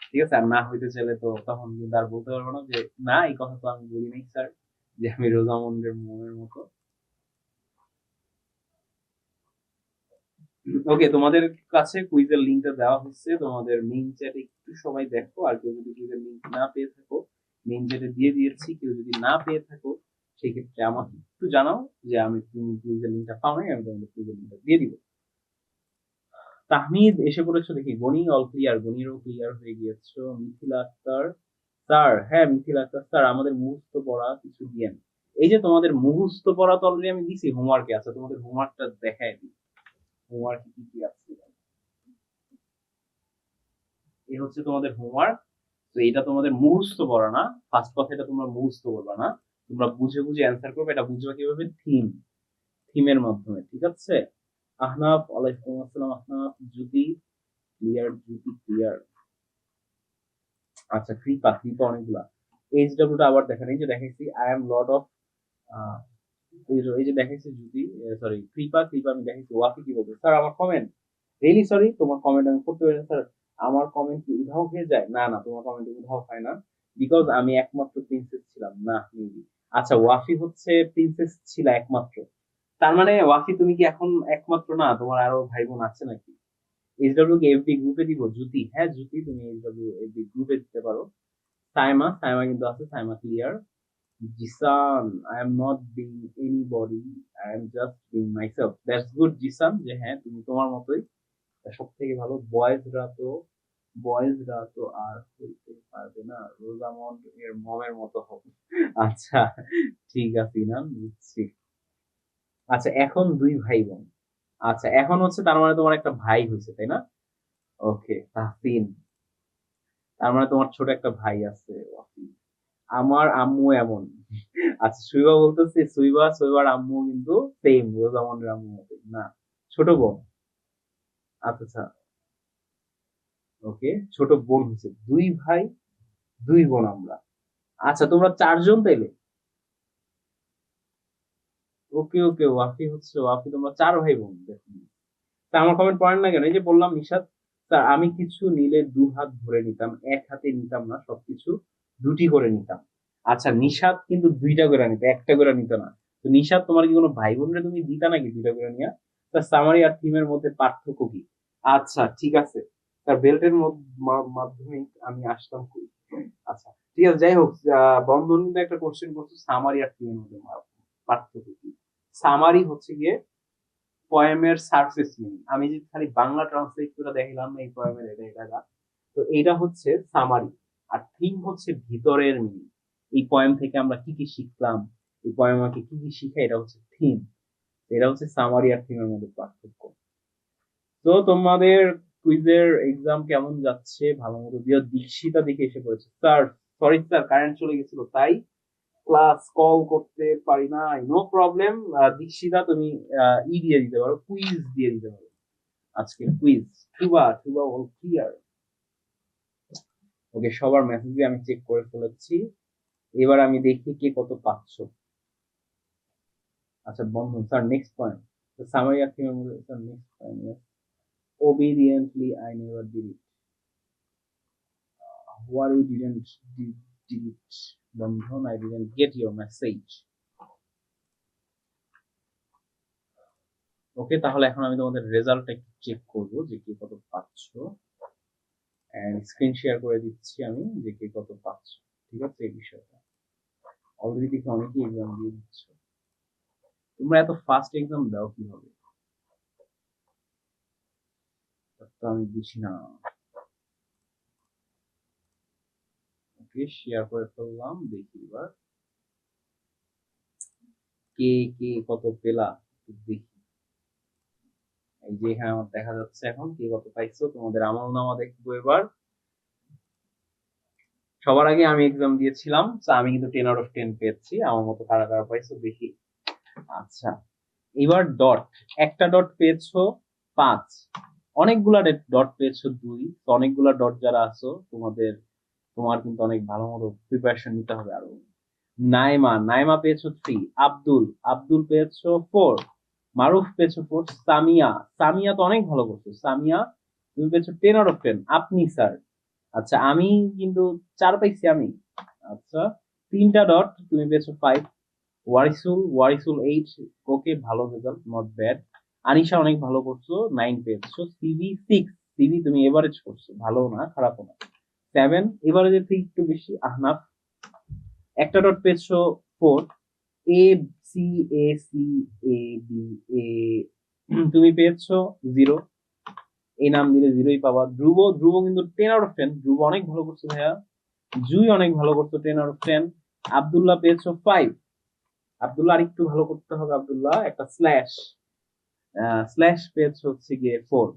ঠিক আছে। আর না হইতে চাইলে তো তখন কিন্তু আর বলতে পারবো না যে না, এই কথা তো আমি বলি নাই স্যার, যে আমি রোজামন্ডের মমের মতো। ওকে, তোমাদের কাছে কুইজের লিঙ্কটা দেওয়া হচ্ছে তোমাদের মেইন চ্যাটে, একটু সবাই দেখো। আর কেউ যদি কুইজের লিঙ্ক না পেয়ে থাকো, মেইন চ্যাটে দিয়ে দিয়েছি, কেউ যদি না পেয়ে থাকো সেক্ষেত্রে আমাকে একটু জানাও যে আমি, তুমি কুইজের লিঙ্কটা পাও নাই, আমি তোমাদের কুইজের লিঙ্কটা দিয়ে দিব। তাহমিদ এসে পড়েছো দেখি, গণি অল ক্লিয়ার, গণিরও ক্লিয়ার হয়ে গিয়েছো। মিথিলা আক্তার স্যার, হ্যাঁ মিথিলা আক্তার স্যার, আমাদের মুখস্থ পড়া কিছু দিয়েন। এই যে তোমাদের মুখস্থ পড়া তো অলরেডি আমি দিছি হোমওয়ার্কে, আছে তোমাদের হোমওয়ার্কটা দেখায় দিই, হোমওয়ার্ক কি কি আছে। এই হচ্ছে তোমাদের হোমওয়ার্ক। তো এটা তোমাদের মুখস্থ পড়া না, ফার্স্ট কথা এটা তোমরা মুখস্থ করবে না, তোমরা বুঝে বুঝে অ্যান্সার করবে। এটা বুঝবে কিভাবে, থিমের মাধ্যমে, ঠিক আছে। আহনাফ, ওয়ালাইকুম আসসালাম আহনাফ। জ্যোতি ক্লিয়ার, জ্যোতি ক্লিয়ার। আচ্ছা, কৃপা, কৃপা অনেকগুলা। এইচ ডাব্লিউটা আবার দেখেন, এই যে দেখাইছি আই এম লর্ড অফ, এই যে দেখাইছি জ্যোতি, সরি কৃপা, কৃপা আমি দেখাইছি। ওয়াকি কি বলবে স্যার, আমার কমেন্ট রিয়েলি সরি, তোমার কমেন্ট আমি পড়তে পারি না স্যার। আমার কমেন্ট কি উধাও হয়ে যায়? না না, তোমার কমেন্ট উধাও হয় না, বিকজ আমি একমাত্র প্রিন্সেস ছিলাম না মেবি। আচ্ছা, ওয়াফি হচ্ছে প্রিন্সেস ছিল একমাত্র। তার মানে ওয়াফি তুমি কি এখন একমাত্র না, তোমার আরো ভাই বোন আছে নাকি? এইচডব্লিউ কে এফবি গ্রুপে দিব? জ্যোতি, হ্যাঁ জ্যোতি, তুমি এইচডব্লিউ এফবি গ্রুপে দিতে পারো। সাইমা, সাইমা কিন্তু আছে, Saima clear. Jisan, I am not being anybody, I am just being myself. That's good Jisan, যে হ্যাঁ তুমি তোমার মতোই। সব থেকে ভালো। বয়েজরা তো আর হইতে পারবে না, রোজামন্ড এর মমের মতো হবে। আচ্ছা, ঠিক আছে না, বুঝছি। আচ্ছা, এখন দুই ভাই বোন। আচ্ছা, এখন হচ্ছে তার মানে তোমার একটা ভাই হয়েছে, তাই না? ওকে, তাহসিন, তার মানে তোমার ছোট একটা ভাই আছে, ওয়াফি। আমার আম্মু এমন। আচ্ছা, সুইবা বলতেছে, সুইবার আম্মু কিন্তু সেম রোজামন্ডের আম্মু মতো না, ছোট বোন। আচ্ছা আচ্ছা, ওকে, ছোট বোন হচ্ছে, দুই ভাই দুই বোন আমরা। আচ্ছা, তোমরা চারজন তাইলে। ওকে ওকে, ওয়াফি হচ্ছে, ওয়াফি তোমরা চার ভাই বোন দেখুন। তা আমার কমেন্ট পড়েন না কেন? এই যে বললাম নিশাদ স্যার, আমি কিছু নিলে দু হাত ধরে নিতাম, এক হাতে নিতাম না, সবকিছু দুটি করে নিতাম। আচ্ছা, নিশাদ কিন্তু দুইটা করে নিত, একটা করে নিত না। তো নিশাদ, তোমার কি কোনো ভাই বোনরে তুমি দিতা নাকি দুইটা করে নিয়া? তার সামারি আর থিমের মধ্যে পার্থক্য কি? আচ্ছা ঠিক আছে, তার বেল্টের মাধ্যমে আমি আসলাম কই? আচ্ছা ঠিক আছে, যাই হোক, বন্ধন কিন্তু একটা কোশ্চেন করছো, সামারি আর থিমের মধ্যে পার্থক্য কি? সামারি হচ্ছে গিয়ে পয়েমের সারফেস মিনিং। আমি যদি খালি বাংলা ট্রান্সলেট করে দেখলাম এই পয়েমের এটা এটা এটা, তো এটা হচ্ছে সামারি। আর থিম হচ্ছে ভিতরের মিনিং। এই পয়েম থেকে আমরা কি কি শিখলাম, এই পয়েম আমাকে কি কি শিখায়, এটা হচ্ছে থিম। এটা হচ্ছে সামারি আর থিমের মধ্যে পার্থক্য। তো তোমাদের কুইজের এক্সাম কেমন যাচ্ছে? ভালো মতো দিও। দীক্ষিতা দেখে এসে পড়েছে স্যার, সরি স্যার, কারেন্ট চলে গেছিল তাই ক্লাস কল করতে পারি নাই। No problem. দীক্ষিতা, তুমি ই দিয়ে দিতে পারো, কুইজ দিয়ে দিতে পারো, আজকে quiz. Tuba Tuba all clear. Okay, সবার মেসেজ আমি চেক করে ফেলেছি। এবার আমি দেখি কে কত পাচ্ছ। আচ্ছা বন্ধু sir, next point, summary of human sir, next point, obediently I never did it. Why you did it, Bandhan? I didn't get your message. ওকে, তাহলে এখন আমি তোমাদের রেজাল্টটা একটু চেক করব যে কে কত পাচ্ছ, এন্ড স্ক্রিন শেয়ার করে দিচ্ছি আমি যে কে কত পাচ্ছ। ঠিক আছে, এই বিষয়টা অলরেডি দেখি অনেকেই এক্সাম দিয়ে দিচ্ছ। তোমরা এত ফাস্ট এক্সাম দাও কিভাবে, তো আমি বুঝি না। ওকে, শেয়ার করে ফেললাম, দেখি এবার কে কে কত পেলা, দেখি। এই যে এখানে আমার দেখা যাচ্ছে এখন কে কত পাইছো, তোমাদের আমল নামা দেখবো এবার। সবার আগে আমি এক্সাম দিয়েছিলাম, তো আমি কিন্তু 10 out of 10 পেয়েছি। আমার মতো কারা কারা পাইছো দেখি। আচ্ছা, এবার ডট, একটা ডট পেয়েছো 5, অনেকগুলা ডট পেয়েছো 2, তো অনেকগুলা ডট যারা আছো তোমার কিন্তু অনেক ভালো মতো প্রিপারেশন নিতে হবে আরো। নাইমা পেয়েছো 3, আব্দুল পেয়েছো 4, মারুফ পেয়েছো 4, সামিয়া তো অনেক ভালো করছো, সামিয়া তুমি পেয়েছো 10 out of 10। আপনি স্যার, আচ্ছা আমি কিন্তু 4 পাইছি আমি। আচ্ছা, 3টা ডট, তুমি পেয়েছো 5। ওয়ারিসুল 8, ওকে, ভালো রেজাল্ট, নট ব্যাড। আনিশা অনেক ভালো করছো, 9 পেয়েছো। সিভি 6, সিভি তুমি এভারেজ করছো, ভালো না খারাপও না। 7, এভারেজের থেকে একটু বেশি। আহনাফ একটা ডট পেয়েছো 4। A C C A B A তুমি পেয়েছো 0, এই নাম দিলে 0ই পাবা। ধ্রুব কিন্তু 10 out of 10, ধ্রুব অনেক ভালো করছো ভাইয়া। জুই অনেক ভালো করছো, 10 out of 10। আব্দুল্লাহ পেয়েছো 5, আব্দুল্লাহ আর একটু ভালো করতে হবে, আব্দুল্লাহ একটা স্ল্যাশ পেয়েছো হচ্ছে গিয়ে 4।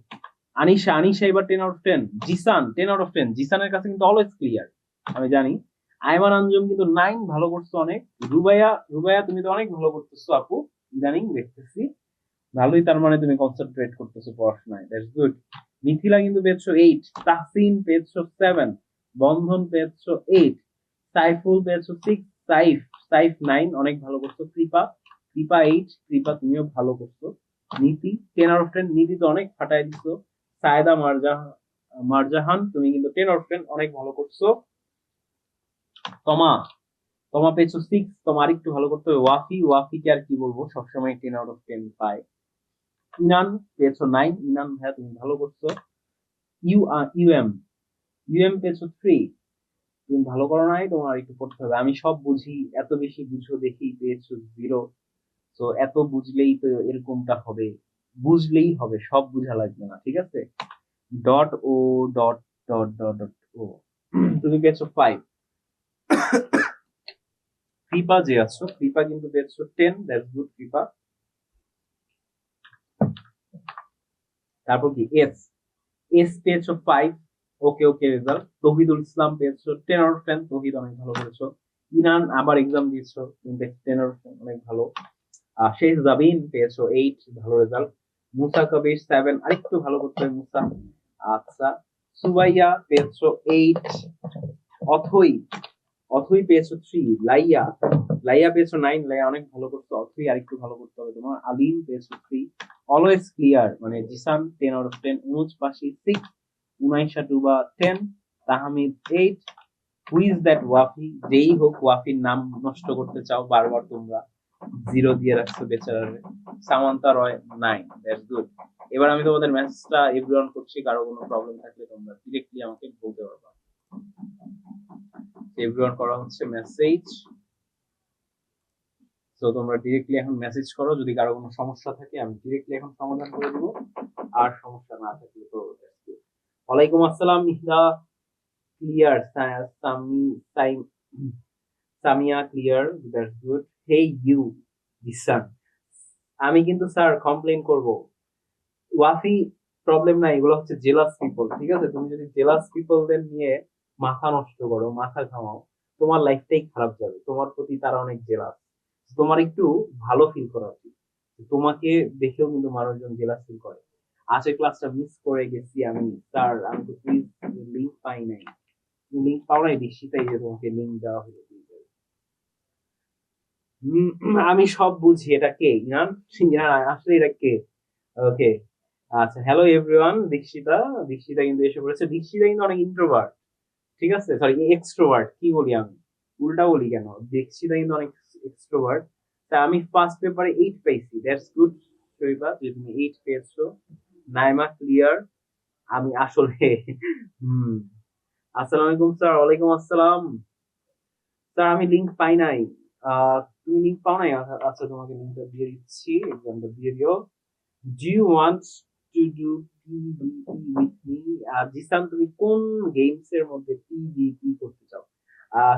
আনিশা এবার 10 out of 10। Jisan 10 out of 10, জিসানের কাছে কিন্তু অলওয়েজ ক্লিয়ার, আমি জানি। আইমান আঞ্জুম কিন্তু 9, ভালো করছো অনেক। রুবাইয়া তুমি তো অনেক ভালো করতেছো আপু, ইদানিং দেখতেছি ভালোই, তার মানে তুমি কনসেন্ট্রেট করতেছো পড়াশোনায়, দ্যাটস গুড। মিথিলা কিন্তু পেয়েছো 8, তাহসিন পেয়েছো 7, বন্ধন পেয়েছো 8, সাইফুল পেয়েছো 6, সাইফ 9, অনেক ভালো করছো। কৃপা 8, কৃপা তুমিও ভালো করছো। নীতি 10 out of 10, নীতি তো অনেক ফাটাই দিছো। সায়েদা মারজাহান, তুমি কিন্তু 10 আউট অফ 10, অনেক ভালো করছো। তমা তমা পেয়েছো 6, তোমার আরেকটু ভালো করতে হবে। ওয়াফিকে আর কি বলবো, সবসময় 10 আউট অফ 10 পায়। ইনান পেয়েছো 9, ইনান ভাইয়া তুমি ভালো করছো। ইউএম ইউএম পেয়েছো 3, তুমি ভালো করো নাই, তোমার একটু পড়তে হবে। আমি সব বুঝি, এত বেশি বুঝো দেখি পেয়েছো 0। তো এত বুঝলেই তো এরকমটা হবে, বুঝলেই হবে, সব বুঝা লাগবে না, ঠিক আছে। Dot O dot dot dot dot O তুমি পেয়েছো 5। কৃপা যে আছো, কৃপা কিন্তু পেয়েছো 10, দ্যাটস গুড কৃপা। তারপর কি এস, এস পেয়েছো 5, ওকে ওকে রেজাল্ট। তহিদুল ইসলাম পেয়েছো 10 আউট অফ 10, তহিদ অনেক ভালো করেছো। ইনান আবার এক্সাম দিয়েছো, তুমি 10 আউট অফ 10, অনেক ভালো। শেখ জাবিন পেয়েছো 8, ভালো রেজাল্ট। মুসা কবির 7, আরেকটু ভালো করতে হবে মুসা। আচ্ছা, সুবাইয়া পেয়েছো 8। অথই অথই পেয়েছো 3। লাইয়া পেয়েছো 9, লাইয়া অনেক ভালো করছো। অথই আরেকটু ভালো করতে হবে তোমার। আলিম পেয়েছো 3। অলওয়েজ ক্লিয়ার মানে জিসান 10 আউট অফ 10। অনুজ পাশি 6। উনাইশা ডুবা 10। Tahmid 8। Who is that Wafi, যেই হোক ওয়াফির নাম নষ্ট করতে চাও বারবার তোমরা, 0 দিয়ে রাখছো বেচারারে। সামান্তা রয় 9, দ্যাটস গুড। এবার আমি তোমাদের মেসেজটা এভরিওয়ান করছি, কারো কোনো প্রবলেম থাকলে তোমরা ডিরেক্টলি আমাকে বলতে পারবা। এভরিওয়ান করা হচ্ছে মেসেজ, তো তোমরা ডিরেক্টলি এখন মেসেজ করো, যদি কারো কোনো সমস্যা থাকে আমি ডিরেক্টলি এখন সমাধান করে দেবো, আর সমস্যা না থাকলে তো that's good. ওয়ালাইকুম আসসালাম Ihda, clear. Samia clear, that's good. Hey you Disan, আমি কিন্তু স্যার কমপ্লেন করব। ওয়াফি প্রবলেম নাই, এগুলো হচ্ছে জেলাস পিপল, ঠিক আছে। তুমি যদি জেলাস পিপলদের নিয়ে মাথা নষ্ট করো, মাথা ঘামাও, তোমার লাইফটাই খারাপ যাবে। তোমার প্রতি তারা অনেক জেলাস, তোমার একটু ভালো ফিল করা উচিত। তোমাকে দেখেও কিন্তু মানুষজন জেলাস ফিল করে। আজকে ক্লাসটা মিস করে গেছি আমি স্যার, আমি তো প্লিজ লিঙ্ক পাই নাই। লিঙ্ক পাও নাই, নিশ্চিতই যে তোমাকে লিঙ্ক দেওয়া হলো। আমি সব বুঝি, এটা কে ইরান? ইরান আসলে এটা কে? ওকে, আচ্ছা, হ্যালো এভরিওয়ান। দীক্ষিতা কিন্তু এসে পড়েছে। দীক্ষিতা কিন্তু অনেক ইন্ট্রোভার্ট, ঠিক আছে, সরি এক্সট্রোভার্ট, কি বলি আমি, উল্টা বলি কেন। দীক্ষিতা কিন্তু অনেক এক্সট্রোভার্ট। তা আমি ফার্স্ট পেপারে 8 পেয়েছি, দ্যাটস গুড। শরীফা যে তুমি 8 পেয়েছো। নাইমা ক্লিয়ার। আমি আসলে হুম, আসসালামু আলাইকুম স্যার। ওয়ালাইকুম আসসালাম স্যার, আমি লিংক পাই নাই। তুমি লিংক পাও নাই? আচ্ছা, তোমাকে লিংকটা দিয়ে দিচ্ছি, এক্সামটা দিয়ে দিও। Do you want to do PvP with me? জিসান, তুমি কোন গেমস এর মধ্যে পিভিপি করতে চাও?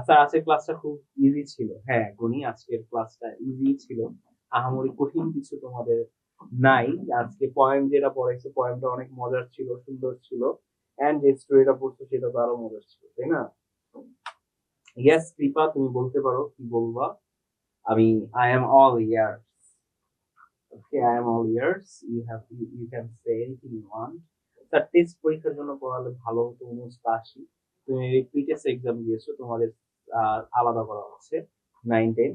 স্যার, আজকের ক্লাসটা খুব ইজি ছিল। হ্যাঁ গনি, আজকের ক্লাসটা ইজি ছিল, আহামরি কঠিন কিছু তোমাদের নাই। আজকে পয়েন্ট যেটা পড়াইছে, পয়েন্টটা অনেক মজার ছিল, সুন্দর ছিল। এন্ড যে স্টোরিটা পড়ছো সেটা তো আরো মজার ছিল, তাই না? ইয়েস কৃপা, তুমি বলতে পারো কি বলবা। আমি I am all year. Okay, I am all ears. You can say anything you want. Sir, test পরীক্ষার জন্য পড়ালে ভালো হতো। 89 তুমি রিপিটেস এক্সাম দিয়েছো, তোমাদের আলাদা করা হচ্ছে 9-10।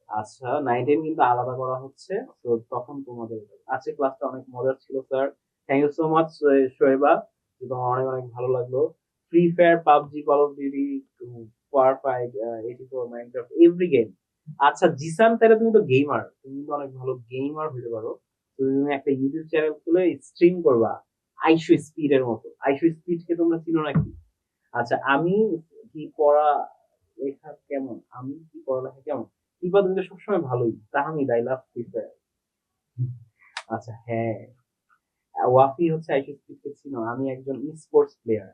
আচ্ছা, 9-10 কিন্তু আলাদা করা হচ্ছে, তো তখন তোমাদের আজকে ক্লাসটা অনেক মজার ছিল sir. Thank you so much Shoeba, তোমার অনেক অনেক ভালো লাগলো। Free Fire, PUBG, Call of Duty, far fight, 84, Minecraft, every game. আচ্ছা জিসান, তাহলে তুমি তো গেমার, তুমি তো অনেক ভালো গেমার হইতে পারো। তুমি একটা ইউটিউব চ্যানেল খুলে স্ট্রিম করবা, আইশো স্পিড এর মতো। আইশো স্পিড কে তোমরা চিনো নাকি? আচ্ছা, আমি কি পড়া লেখা কেমন, আমি কি পড়ালেখা কেমন? কিংবা তুমি তো সবসময় ভালোই। Tahmid, I love free fire. আচ্ছা হ্যাঁ, ওয়াফি হচ্ছে আইশো স্পিড কে চিনো, আমি একজন esports player.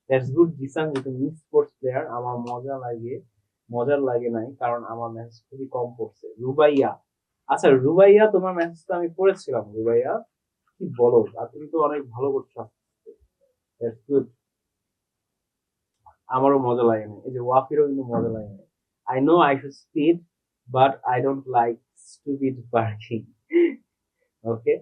That's good Jisan, যে তুমি ই স্পোর্টস প্লেয়ার, আমার মজার লাগে নাই, কারণ আমার ম্যাচ খুবই কম পড়ছে। রুবাইয়া, আচ্ছা রুবাইয়া, তোমার ম্যাচ তো আমি পড়েছিলাম রুবাইয়া, কি বলো, আর তুমি তো অনেক ভালো করছো। That's good. আমারও মজা লাগে না, এই যে ওয়াফিরও কিন্তু মজা লাগে না। I know I should speed, but I don't like stupid parking. Okay,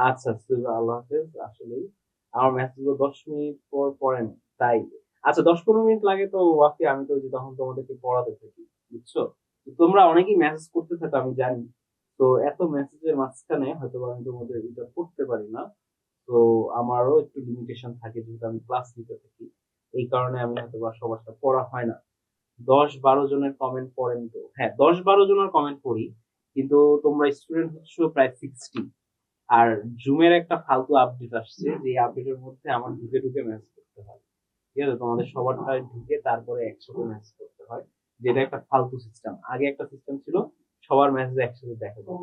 আচ্ছা আল্লাহ হাফেজ। আসলেই আমার মেসেজ গুলো 10 মিনিট পর পড়ে না, তাই। আচ্ছা, 10-15 মিনিট লাগে তো ওয়াফি, আমি তো ওই যে তখন তোমাদেরকে পড়াতে থাকি, বুঝছো। তো তোমরা অনেকেই মেসেজ করতে থাকো, আমি জানি। তো এত মেসেজের মাঝখানে হয়তো আমি তোমাদের এটা পড়তে পারি না। তো আমারও একটু লিমিটেশন থাকে যেহেতু আমি ক্লাস নিতে থাকি, এই কারণে আমি হয়তো বা সবার সাথে পড়া হয় না। 10-12 জনের কমেন্ট পড়েন তো, হ্যাঁ 10-12 জনের কমেন্ট পড়ি, কিন্তু তোমরা স্টুডেন্ট হচ্ছ প্রায় 60। আর জুমের একটা ফালতু আপডেট আসছে, যে আপডেটের মধ্যে আমার ঢুকে ঢুকে ম্যাচ করতে হয়। ঠিক আছে, তোমাদের সবারটায় ঢুকে তারপরে একসাথে ম্যাচ করতে হয়, যেটা একটা ফালতু সিস্টেম। আগে একটা সিস্টেম ছিল সবার মেসেজ একসাথে দেখা যায়,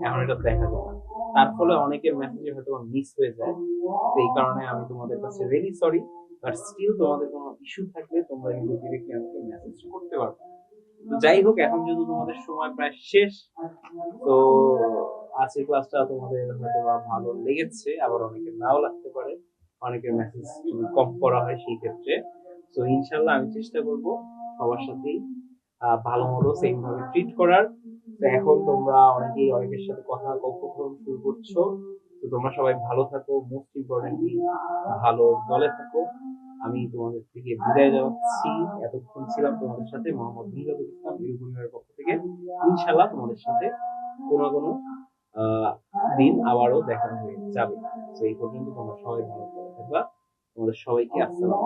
এখন এটা দেখা যায় না। তার ফলে অনেকের মেসেজে হয়তো মিস হয়ে যায়। তো এই কারণে আমি তোমাদের কাছে রিয়েলি সরি, বাট স্টিল তোমাদের কোনো ইস্যু থাকলে তোমরা কিন্তু ডিরেক্টলি আমাকে মেসেজ করতে পারো। তো যাই হোক, এখন যেহেতু তোমাদের সময় প্রায় শেষ, তো আজকের ক্লাসটা তোমাদের হয়তো বা ভালো লেগেছে, আবার অনেকের নাও লাগতে পারে, অনেকের মেসেজ যদি কম করা হয় সেই ক্ষেত্রে। তো ইনশাল্লাহ আমি চেষ্টা করব সবার সাথেই ভালো মতো সেম ভাবে ট্রিট করার। তো এখন তোমরা অনেকেই অনেকের সাথে কথা কথোপকথন শুরু করছো, তো তোমরা সবাই ভালো থাকো, মোস্ট ইম্পর্টেন্টলি ভালো দলে থাকো। আমি তোমাদের থেকে বিদায় জানাচ্ছি। এতক্ষণ ছিলাম তোমাদের সাথে মোহাম্মদ মিহিরুল ইসলাম হিরু পরিবারের পক্ষ থেকে। ইনশাল্লাহ তোমাদের সাথে কোনো না কোনো আহ দিন আবারও দেখা হয়ে যাবে। তো এই পর্যন্ত তোমরা সবাই ভালো থাকবা। তোমাদের সবাইকে আসসালাম।